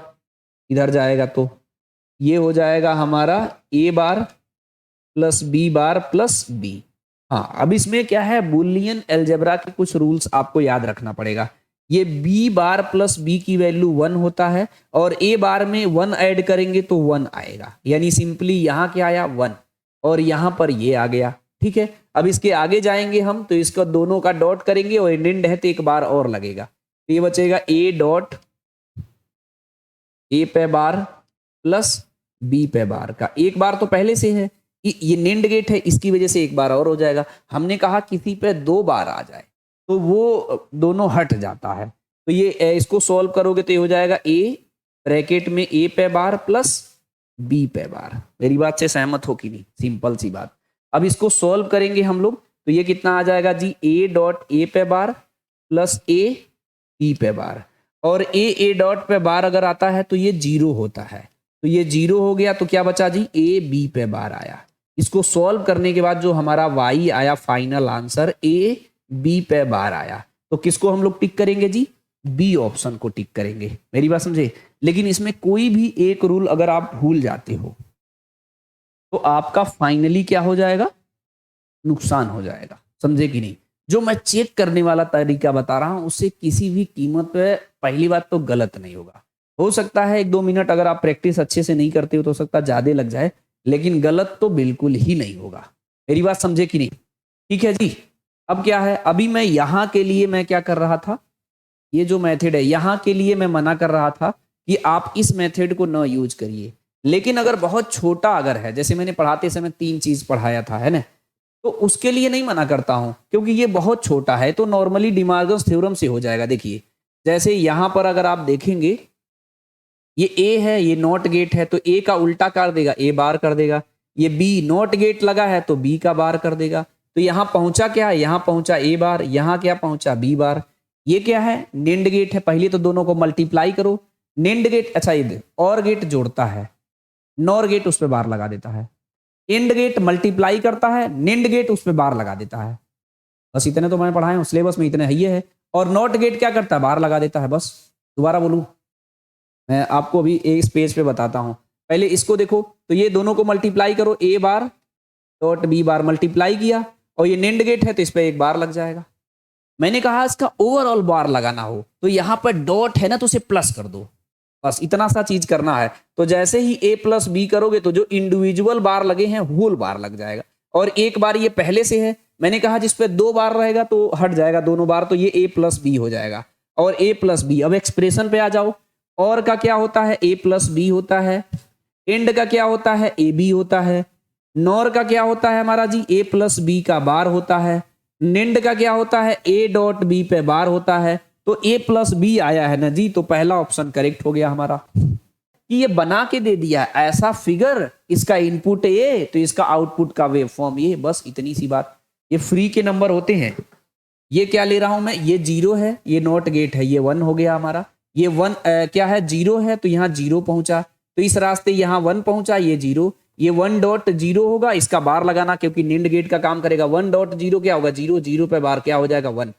इधर जाएगा तो ये हो जाएगा हमारा A bar plus B bar plus B. हाँ अब इसमें क्या है, बुलियन अलजेब्रा के कुछ रूल्स आपको याद रखना पड़ेगा, ये बी बार प्लस बी की वैल्यू 1 होता है और ए बार में 1 ऐड करेंगे तो 1 आएगा, यानी सिंपली यहाँ क्या आया 1 और यहाँ पर ये आ गया, ठीक है। अब इसके आगे जाएंगे हम तो इसका दोनों का डॉट करेंगे और एंड है तो एक बार और लगेगा, तो ये बचेगा ए डॉट ए पे बार प्लस बी पे बार का, एक बार तो पहले से है, ये नेंड गेट है इसकी वजह से एक बार और हो जाएगा, हमने कहा किसी पे 2 बार आ जाए तो वो दोनों हट जाता है, तो ये इसको सॉल्व करोगे तो ये हो जाएगा ए ब्रैकेट में ए पे बार प्लस बी पे बार। मेरी बात से सहमत हो कि नहीं, सिंपल सी बात। अब इसको सॉल्व करेंगे हम लोग तो ये कितना आ जाएगा जी, ए डॉट ए पे बार प्लस ए बी पे बार, और ए डॉट पे बार अगर आता है तो ये 0 होता है, तो ये 0 हो गया, तो क्या बचा जी ए बी पे बार आया। इसको सॉल्व करने के बाद जो हमारा y आया फाइनल आंसर ए बी पे बार आया, तो किसको हम लोग टिक करेंगे जी, बी ऑप्शन को टिक करेंगे, मेरी बात समझे। लेकिन इसमें कोई भी एक रूल अगर आप भूल जाते हो तो आपका फाइनली क्या हो जाएगा, नुकसान हो जाएगा, समझे कि नहीं। जो मैं चेक करने वाला तरीका बता रहा हूं उससे किसी भी कीमत पे पहली बात तो गलत नहीं होगा, हो सकता है 1-2 मिनट अगर आप प्रैक्टिस अच्छे से नहीं करते हो तो सकता ज्यादा लग जाए, लेकिन गलत तो बिल्कुल ही नहीं होगा, मेरी बात समझे कि नहीं, ठीक है जी। अब क्या है, अभी मैं यहां के लिए मैं क्या कर रहा था, ये जो मेथड है यहां के लिए मैं मना कर रहा था कि आप इस मेथड को न यूज करिए, लेकिन अगर बहुत छोटा अगर है, जैसे मैंने पढ़ाते समय 3 चीज पढ़ाया था, है ना, तो उसके लिए नहीं मना करता हूं क्योंकि ये बहुत छोटा है, तो नॉर्मली डिमार्गन्स थ्योरम से हो जाएगा। देखिए जैसे यहां पर अगर आप देखेंगे ये ए है, ये नॉट गेट है, तो ए का उल्टा कर देगा, ए बार कर देगा। ये बी नॉट गेट लगा है तो बी का बार कर देगा। तो यहां पहुंचा क्या है, यहां पहुंचा ए बार, यहां क्या पहुंचा बी बार। ये क्या है, नेंड गेट है। पहले तो दोनों को मल्टीप्लाई करो, नेंड गेट, अच्छा ये और गेट जोड़ता है, नॉर गेट उस पर बार लगा देता है। एंड गेट मल्टीप्लाई करता है, नेंड गेट उस पर बार लगा देता है। बस इतने तो मैंने पढ़ाए हैं सिलेबस में, इतने ये है। और नॉट गेट क्या करता है, बार लगा देता है। बस दोबारा बोलूं, मैं आपको अभी एक पेज पे बताता हूं। पहले इसको देखो, तो ये दोनों को मल्टीप्लाई करो, A bar dot B bar multiply किया, और ये नेंड गेट है तो इस पे एक बार लग जाएगा। मैंने कहा इसका ओवरऑल बार लगाना हो तो यहां पर डॉट है ना तो उसे प्लस कर दो, बस इतना सा चीज करना है। तो जैसे ही ए प्लस बी करोगे तो जो इंडिविजुअल बार लगे हैं होल बार लग जाएगा। और एक बार ये पहले से है, मैंने कहा जिस पे दो बार रहेगा तो हट जाएगा दोनों बार, तो ये ए प्लस बी हो जाएगा। और ए प्लस बी, अब एक्सप्रेशन पे आ जाओ। और का क्या होता है, ए प्लस बी होता है। एंड का क्या होता है, ए बी होता है। नॉर का क्या होता है हमारा जी, ए प्लस बी का बार होता है। नेंड का क्या होता है, ए डॉट बी पे बार होता है। तो ए प्लस बी आया है ना जी, तो पहला ऑप्शन करेक्ट हो गया हमारा। कि ये बना के दे दिया ऐसा फिगर, इसका इनपुट ए तो इसका आउटपुट का वेव फॉर्म ये, बस इतनी सी बात। ये फ्री के नंबर होते हैं। ये क्या ले रहा हूं मैं, ये 0 है, ये नॉट गेट है, ये 1 हो गया हमारा। ये 1 क्या है, 0 है, तो यहाँ 0 पहुंचा, तो इस रास्ते यहाँ 1 पहुंचा, ये 0। ये 1 डॉट 0 होगा, इसका बार लगाना क्योंकि निंड गेट का काम करेगा। 1 डॉट 0 क्या होगा, 0, 0 पे बार क्या हो जाएगा 1।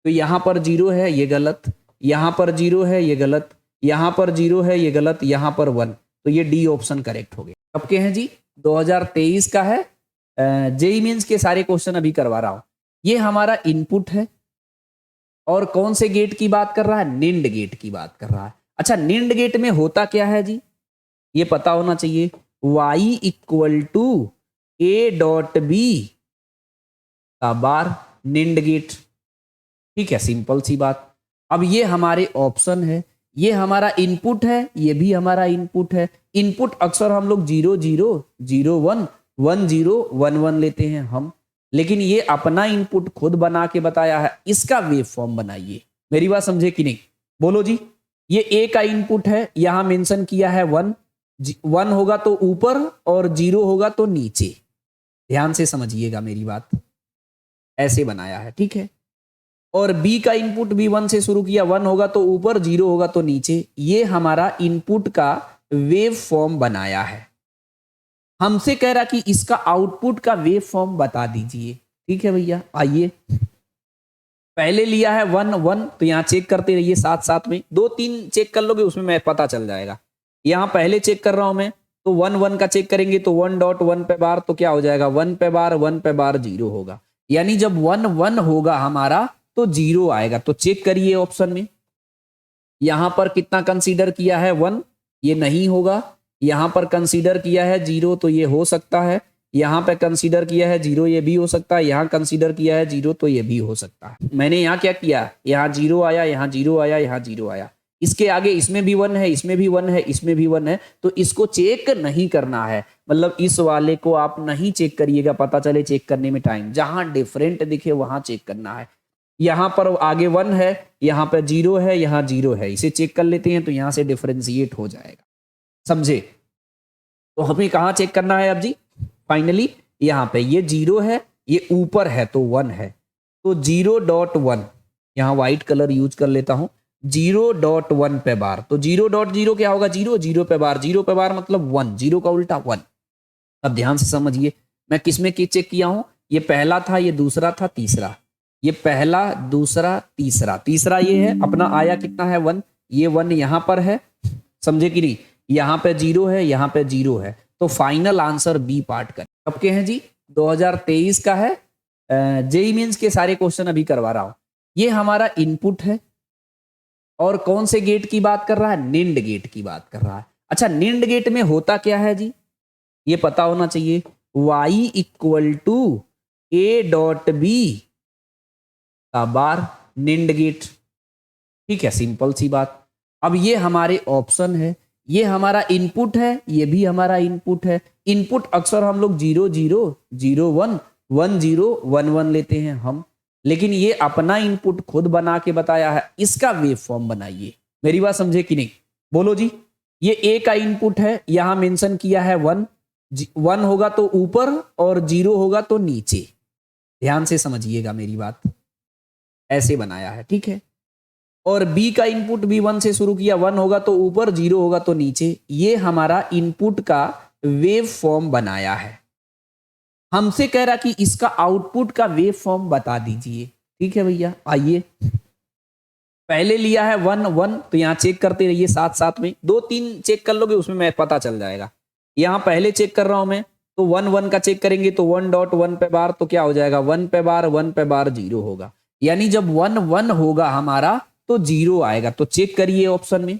तो यहाँ पर 0 है, ये गलत। यहाँ पर 0 है, ये गलत। यहाँ पर 0 है, ये गलत। यहाँ पर 1, तो ये डी ऑप्शन करेक्ट हो गया। कब के हैं जी, 2023 का है। जेई मींस के सारे क्वेश्चन अभी करवा रहा हूं। ये हमारा इनपुट है, और कौन से गेट की बात कर रहा है, निंड गेट की बात कर रहा है। अच्छा, निंड गेट में होता क्या है जी, ये पता होना चाहिए। y equal to A dot B का बार, निंड गेट। ठीक है, सिंपल सी बात। अब ये हमारे ऑप्शन है, ये हमारा इनपुट है, ये भी हमारा इनपुट है। इनपुट अक्सर हम लोग 0 0 0 1 1 0 1 1 लेते हैं हम, लेकिन ये अपना इनपुट खुद बना के बताया है। इसका वेव फॉर्म बनाइए। मेरी बात समझे कि नहीं, बोलो जी। ये ए का इनपुट है, यहां मेंशन किया है 1 1 होगा तो ऊपर और 0 होगा तो नीचे। ध्यान से समझिएगा मेरी बात, ऐसे बनाया है, ठीक है। और बी का इनपुट भी 1 से शुरू किया, 1 होगा तो ऊपर, 0 होगा तो नीचे। ये हमारा इनपुट का वेव फॉर्म बनाया है। हमसे कह रहा कि इसका आउटपुट का वेव फॉर्म बता दीजिए। ठीक है भैया, आइए। पहले लिया है 1 1, तो यहां चेक करते रहिए साथ साथ में। 2 3 चेक कर लोगे उसमें मैं पता चल जाएगा। यहां पहले चेक कर रहा हूं मैं, तो 1 1 का चेक करेंगे तो 1 डॉट 1 पे बार, तो क्या हो जाएगा 1 पे बार, 1 पे बार 0 होगा। यानी जब 1 1 होगा हमारा तो 0 आएगा। तो चेक करिए ऑप्शन में, यहां पर कितना कंसीडर किया है 1, ये नहीं होगा। यहां पर कंसीडर किया है 0, तो ये हो सकता है। यहां पे कंसीडर किया है 0, ये भी हो सकता है। यहां कंसीडर किया है 0, तो ये भी हो सकता है। मैंने यहां क्या किया, यहां 0 आया, यहां 0 आया, यहां 0 आया। इसके आगे इसमें भी 1 है, इसमें भी 1 है, इसमें भी 1 है, तो इसको चेक नहीं करना है। मतलब इस वाले को आप नहीं चेक करिएगा, पता चले चेक करने में टाइम। जहां डिफरेंट दिखे वहां चेक करना है। यहां पर आगे 1 है, यहां पर 0 है, यहां 0 है, इसे चेक कर लेते हैं तो यहां से डिफरेंशिएट हो जाएगा। समझे? तो हमें कहां चेक करना है अब जी, फाइनली यहां पे ये 0 है, ये ऊपर है तो 1 है, तो 0.1 यहां व्हाइट कलर यूज कर लेता हूं। 0.1 पे बार, तो 0.0 क्या होगा, 0 0 पे बार, 0 पे बार मतलब 1, 0 का उल्टा 1। अब ध्यान से समझिए, मैं किसमें चेक किया हूं, ये पहला था, ये दूसरा था, तीसरा। ये पहला, दूसरा, तीसरा। तीसरा ये है अपना, आया कितना है 1, ये 1 यहां पर है। समझे कि नहीं, यहां पे 0 है, यहां पे 0 है, तो फाइनल आंसर बी पार्ट कर। कब के हैं जी, 2023 का है। जेई मींस के सारे क्वेश्चन अभी करवा रहा हूं। ये हमारा इनपुट है, और कौन से गेट की बात कर रहा है, निंड गेट की बात कर रहा है। अच्छा, निंड गेट में होता क्या है जी, ये पता होना चाहिए। y equal to A dot B का बार, निंड गेट। ठीक है, सिंपल सी बात। अब ये हमारे ऑप्शन है, ये हमारा इनपुट है, ये भी हमारा इनपुट है। इनपुट अक्सर हम लोग 0 0 0 1 1 0 1 1 लेते हैं हम, लेकिन ये अपना इनपुट खुद बना के बताया है, इसका वेव फॉर्म बनाइए। मेरी बात समझे कि नहीं, बोलो जी। ये ए का इनपुट है, यहां मेंशन किया है 1, 1 होगा तो ऊपर और 0 होगा तो नीचे। ध्यान से समझिएगा मेरी बात, ऐसे बनाया है, ठीक है। और बी का इनपुट भी 1 से शुरू किया, 1 होगा तो ऊपर, 0 होगा तो नीचे। ये हमारा इनपुट का वेव फॉर्म बनाया है। हमसे कह रहा कि इसका आउटपुट का वेव फॉर्म बता दीजिए। ठीक है भैया, आइए। पहले लिया है 1 1, तो यहां चेक करते रहिए साथ साथ में, 2 3 चेक कर लोगे उसमें मैं पता चल जाएगा। यहां पहले चेक कर रहा हूं मैं, तो 1 1 का चेक करेंगे तो 1.1 पे बार, तो क्या हो जाएगा 1 पे बार, 1 पे बार 0 होगा। यानी जब 1 1 होगा हमारा तो 0 आएगा। तो चेक करिए ऑप्शन में,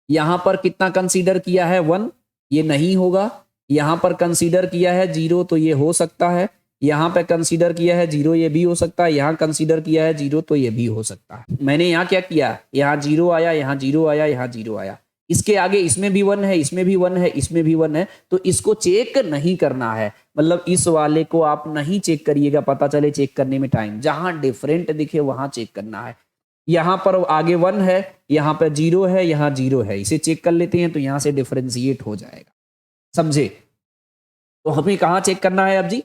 यहां पर कितना कंसीडर किया है 1, ये नहीं होगा। यहां पर कंसीडर किया है 0, तो ये हो सकता है। यहां पे कंसीडर किया है 0, ये भी हो सकता है। यहां कंसीडर किया है 0, तो ये भी हो सकता है। मैंने यहां क्या किया, यहां 0 आया, यहां 0 आया, यहां 0 आया। इसके आगे इसमें भी 1 है, इसमें भी 1 है, इसमें भी 1 है, तो इसको चेक नहीं करना है। मतलब इस वाले को आप नहीं चेक करिएगा, पता चले चेक करने में टाइम, जहां डिफरेंट दिखे वहां चेक करना है। यहां पर आगे 1 है, यहां पर 0 है, यहां 0 है, इसे चेक कर लेते हैं तो यहां से डिफरेंशिएट हो जाएगा। समझे? तो हमें कहां चेक करना है अब जी,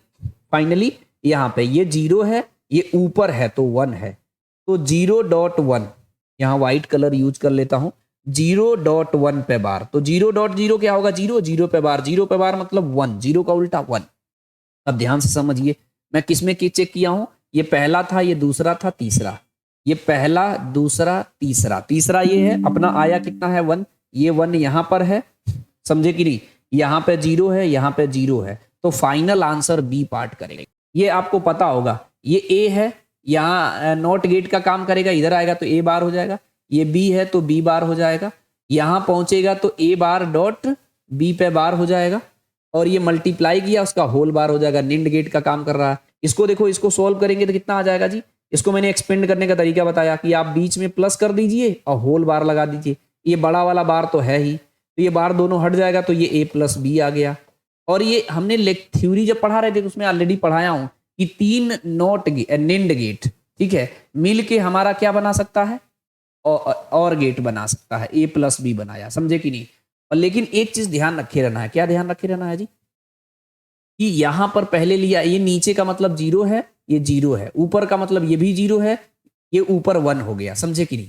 फाइनली यहां पे ये 0 है, ये ऊपर है तो 1 है, तो 0.1, यहां व्हाइट कलर यूज कर लेता हूं, 0.1 पे बार। तो 0.0 क्या होगा, 0 0 पे बार, 0 पे बार मतलब 1, 0 का उल्टा 1। अब ध्यान से समझिए, मैं किसमें चेक किया हूं, ये पहला था, ये दूसरा था, तीसरा, ये पहला दूसरा तीसरा, तीसरा ये है अपना, आया कितना है 1, ये 1 यहां पर है, समझे कि नहीं। यहां पे 0 है, यहां पे 0 है, तो फाइनल आंसर बी पार्ट करेंगे। ये आपको पता होगा, ये ए है, यहां नॉट गेट का काम करेगा, इधर आएगा तो ए बार हो जाएगा। ये बी है तो बी बार हो जाएगा, यहां पहुंचेगा तो ए बार डॉट बी पे बार हो जाएगा, और ये मल्टीप्लाई किया उसका होल बार हो जाएगा। निंड गेट का काम कर रहा है। इसको देखो, इसको सोल्व करेंगे तो कितना आ जाएगा जी। इसको मैंने एक्सपेंड करने का तरीका बताया कि आप बीच में प्लस कर दीजिए और होल बार लगा दीजिए। ये बड़ा वाला बार तो है ही, तो ये बार दोनों हट जाएगा, तो ये a प्लस बी आ गया। और ये हमने थ्योरी जब पढ़ा रहे थे तो उसमें ऑलरेडी पढ़ाया हूं कि 3 निंड गेट, ठीक है, मिल के हमारा क्या बना सकता है, और गेट बना सकता है। a प्लस बी बनाया, समझे कि नहीं। और लेकिन एक चीज ध्यान रखे रहना है, क्या ध्यान रखे रहना है जी, कि यहां पर पहले लिया, ये नीचे का मतलब 0 है, ये 0 है, ऊपर का मतलब ये भी 0 है, ये ऊपर 1 हो गया, समझे कि नहीं।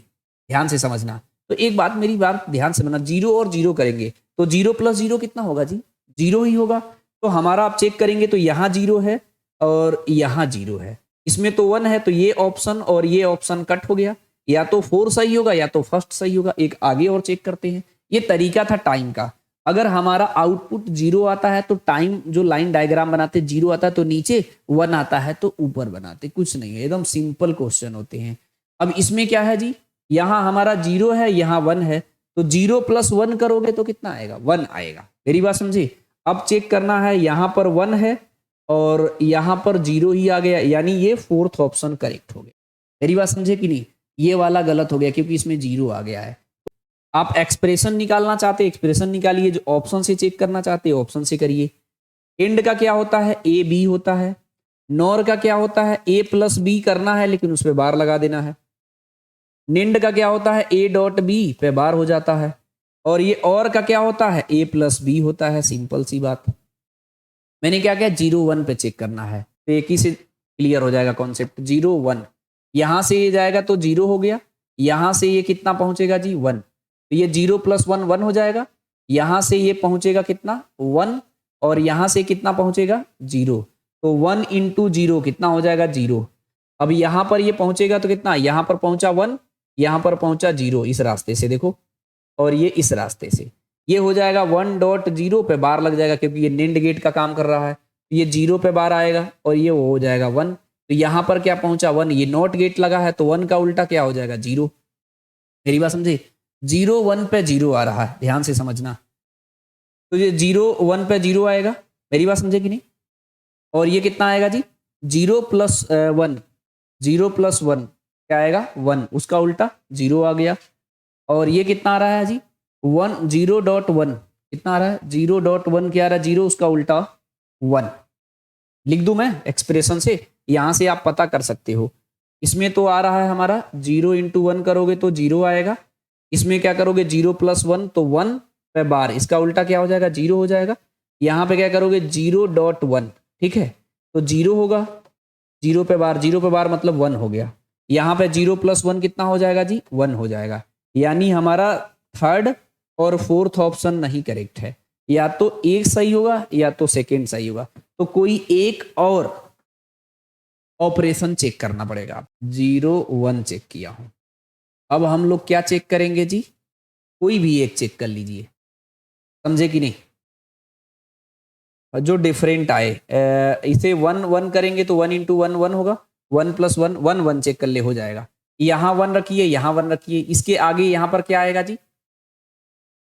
ध्यान से समझना। तो एक बात, मेरी बात ध्यान से समझना, 0 और 0 करेंगे तो 0 प्लस 0 कितना होगा जी, 0 ही होगा। तो हमारा आप चेक करेंगे तो यहाँ 0 है और यहाँ 0 है, इसमें तो 1 है, तो ये ऑप्शन और ये ऑप्शन कट हो गया। या तो 4 सही होगा या तो फर्स्ट सही होगा। एक आगे और चेक करते हैं। ये तरीका था टाइम का। अगर हमारा आउटपुट 0 आता है तो टाइम जो लाइन डायग्राम बनाते 0 आता है तो नीचे, 1 आता है तो ऊपर बनाते। कुछ नहीं है, एकदम सिंपल क्वेश्चन होते हैं। अब इसमें क्या है जी, यहां हमारा 0 है, यहां 1 है, तो 0 प्लस 1 करोगे तो कितना आएगा, 1 आएगा। मेरी बात समझे। अब चेक करना है, यहां पर 1 है और यहां पर 0 ही आ गया, यानी ये फोर्थ ऑप्शन करेक्ट हो गया। मेरी बात समझे कि नहीं। ये वाला गलत हो गया क्योंकि इसमें 0 आ गया है। आप एक्सप्रेशन निकालना चाहते एक्सप्रेशन निकालिए, जो ऑप्शन से चेक करना चाहते ऑप्शन से करिए। एंड का क्या होता है, ए बी होता है। नॉर का क्या होता है, ए प्लस बी करना है लेकिन उस पर बार लगा देना है। निंड का क्या होता है, ए डॉट बी पे बार हो जाता है। और ये और का क्या होता है, ए प्लस बी होता है। सिंपल सी बात। मैंने क्या किया, 0 1 पे चेक करना है, तो एक ही से क्लियर हो जाएगा कॉन्सेप्ट। 0 1, यहां से ये जाएगा तो 0 हो गया, यहां से ये कितना पहुंचेगा जी 1, तो ये 0 प्लस 1 1 हो जाएगा। यहां से ये पहुंचेगा कितना 1, और यहां से कितना पहुंचेगा 0, तो 1 इंटू 0 कितना हो जाएगा 0। अब यहां पर ये पहुंचेगा तो कितना, यहां पर पहुंचा 1, यहां पर पहुंचा 0, इस रास्ते से देखो, और ये इस रास्ते से, ये हो जाएगा 1.0 पे बार लग जाएगा क्योंकि ये निंड गेट का काम कर रहा है। ये 0 पे बार आएगा और ये वो हो जाएगा 1, तो यहां पर क्या पहुंचा 1, ये नॉट गेट लगा है तो 1 का उल्टा क्या हो जाएगा 0। मेरी बात समझे। 0 1 पे 0 आ रहा है, ध्यान से समझना। तो ये 0 1 पे 0 आएगा, मेरी बात समझे कि नहीं। और ये कितना आएगा जी 0 प्लस 1, 0 प्लस 1 क्या आएगा 1, उसका उल्टा 0 आ गया। और ये कितना आ रहा है जी 1, 0.1 कितना आ रहा है 0.1 क्या आ रहा है 0, उसका उल्टा 1। लिख दूं मैं एक्सप्रेशन से, यहां से आप पता कर सकते हो। इसमें तो आ रहा है हमारा 0 इंटू 1 करोगे तो 0 आएगा, इसमें क्या करोगे 0 प्लस 1 तो 1 पे बार, इसका उल्टा क्या हो जाएगा 0 हो जाएगा। यहाँ पे क्या करोगे 0.1, ठीक है, तो 0 होगा, 0 पे बार मतलब 1 हो गया। यहाँ पे 0 प्लस 1 कितना हो जाएगा जी 1 हो जाएगा। यानी हमारा थर्ड और फोर्थ ऑप्शन नहीं करेक्ट है, या तो एक सही होगा या तो सेकेंड सही होगा। तो कोई एक और ऑपरेशन चेक करना पड़ेगा। 0 1 चेक किया हूं, अब हम लोग क्या चेक करेंगे जी, कोई भी एक चेक कर लीजिए, समझे कि नहीं। जो डिफरेंट आए इसे 1 1 करेंगे तो 1 इंटू 1 1 होगा, 1 प्लस 1 1 1 चेक कर ले हो जाएगा। यहाँ 1 रखिए, यहाँ 1 रखिए, इसके आगे यहाँ पर क्या आएगा जी,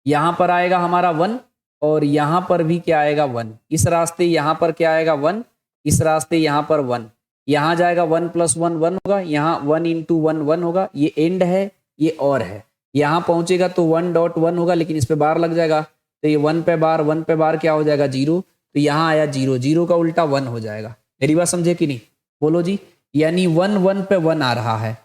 यहाँ पर आएगा हमारा 1 और यहाँ पर भी क्या आएगा 1, इस रास्ते यहाँ पर क्या आएगा 1, इस रास्ते यहाँ पर 1, यहाँ जाएगा 1 प्लस 1 1 होगा, यहाँ 1 इंटू 1 1 होगा, ये एंड है ये और है, यहाँ पहुंचेगा तो 1.1 होगा, लेकिन इस पे बार लग जाएगा तो ये 1 पे बार क्या हो जाएगा 0, तो यहाँ आया 0, 0 का उल्टा 1 हो जाएगा। मेरी बात समझे कि नहीं, बोलो जी। यानी 1 1 पे 1 आ रहा है,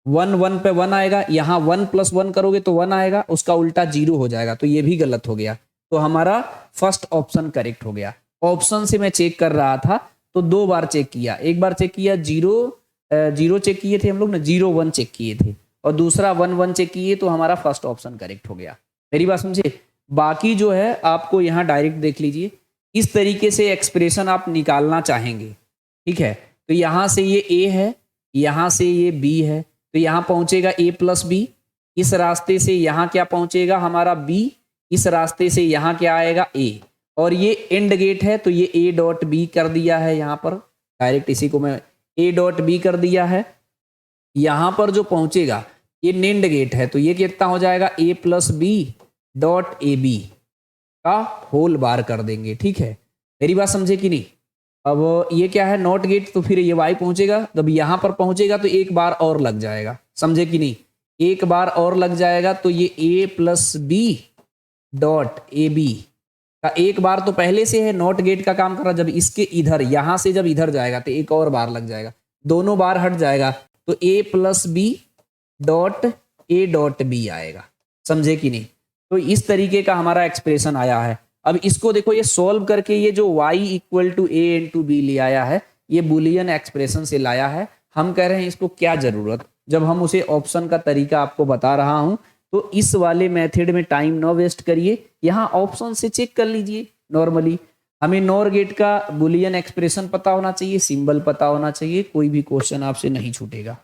1 1 पे 1 आएगा, यहाँ 1 प्लस 1 करोगे तो 1 आएगा, उसका उल्टा 0 हो जाएगा, तो ये भी गलत हो गया। तो हमारा फर्स्ट ऑप्शन करेक्ट हो गया। ऑप्शन से मैं चेक कर रहा था तो 2 बार चेक किया, एक बार चेक किया 0 चेक किए थे हम लोग ना, 0 1 चेक किए थे, और दूसरा 1 1 चेक किए, तो हमारा फर्स्ट ऑप्शन करेक्ट हो गया। मेरी बात समझे। बाकी जो है आपको यहाँ डायरेक्ट देख लीजिए, इस तरीके से एक्सप्रेशन आप निकालना चाहेंगे, ठीक है, तो यहाँ से ये ए है, यहाँ से ये बी है, तो यहाँ पहुंचेगा a प्लस बी, इस रास्ते से यहाँ क्या पहुंचेगा हमारा b, इस रास्ते से यहाँ क्या आएगा a, और ये एंड गेट है तो ये a डॉट बी कर दिया है, यहाँ पर डायरेक्ट इसी को मैं a डॉट बी कर दिया है। यहाँ पर जो पहुंचेगा ये नेंड गेट है, तो ये कितना हो जाएगा a plus B dot A B का होल बार कर देंगे, ठीक है। मेरी बात समझे कि नहीं। अब ये क्या है नॉट गेट, तो फिर ये y पहुंचेगा, जब यहाँ पर पहुंचेगा तो एक बार और लग जाएगा, समझे कि नहीं, एक बार और लग जाएगा, तो ये a plus B dot A B का एक बार तो पहले से है, नॉट गेट का काम कर रहा, जब इसके इधर यहाँ से जब इधर जाएगा तो एक और बार लग जाएगा, दोनों बार हट जाएगा, तो a plus B dot A dot B आएगा, समझे कि नहीं। तो इस तरीके का हमारा एक्सप्रेशन आया है। अब इसको देखो, ये सॉल्व करके ये जो y equal to A into B ले आया है, ये बुलियन एक्सप्रेशन से लाया है। हम कह रहे हैं इसको क्या जरूरत, जब हम उसे ऑप्शन का तरीका आपको बता रहा हूं, तो इस वाले मेथड में टाइम न वेस्ट करिए, यहाँ ऑप्शन से चेक कर लीजिए। नॉर्मली हमें नॉर गेट का बुलियन एक्सप्रेशन पता होना चाहिए, सिंबल पता होना चाहिए, कोई भी क्वेश्चन आपसे नहीं छूटेगा।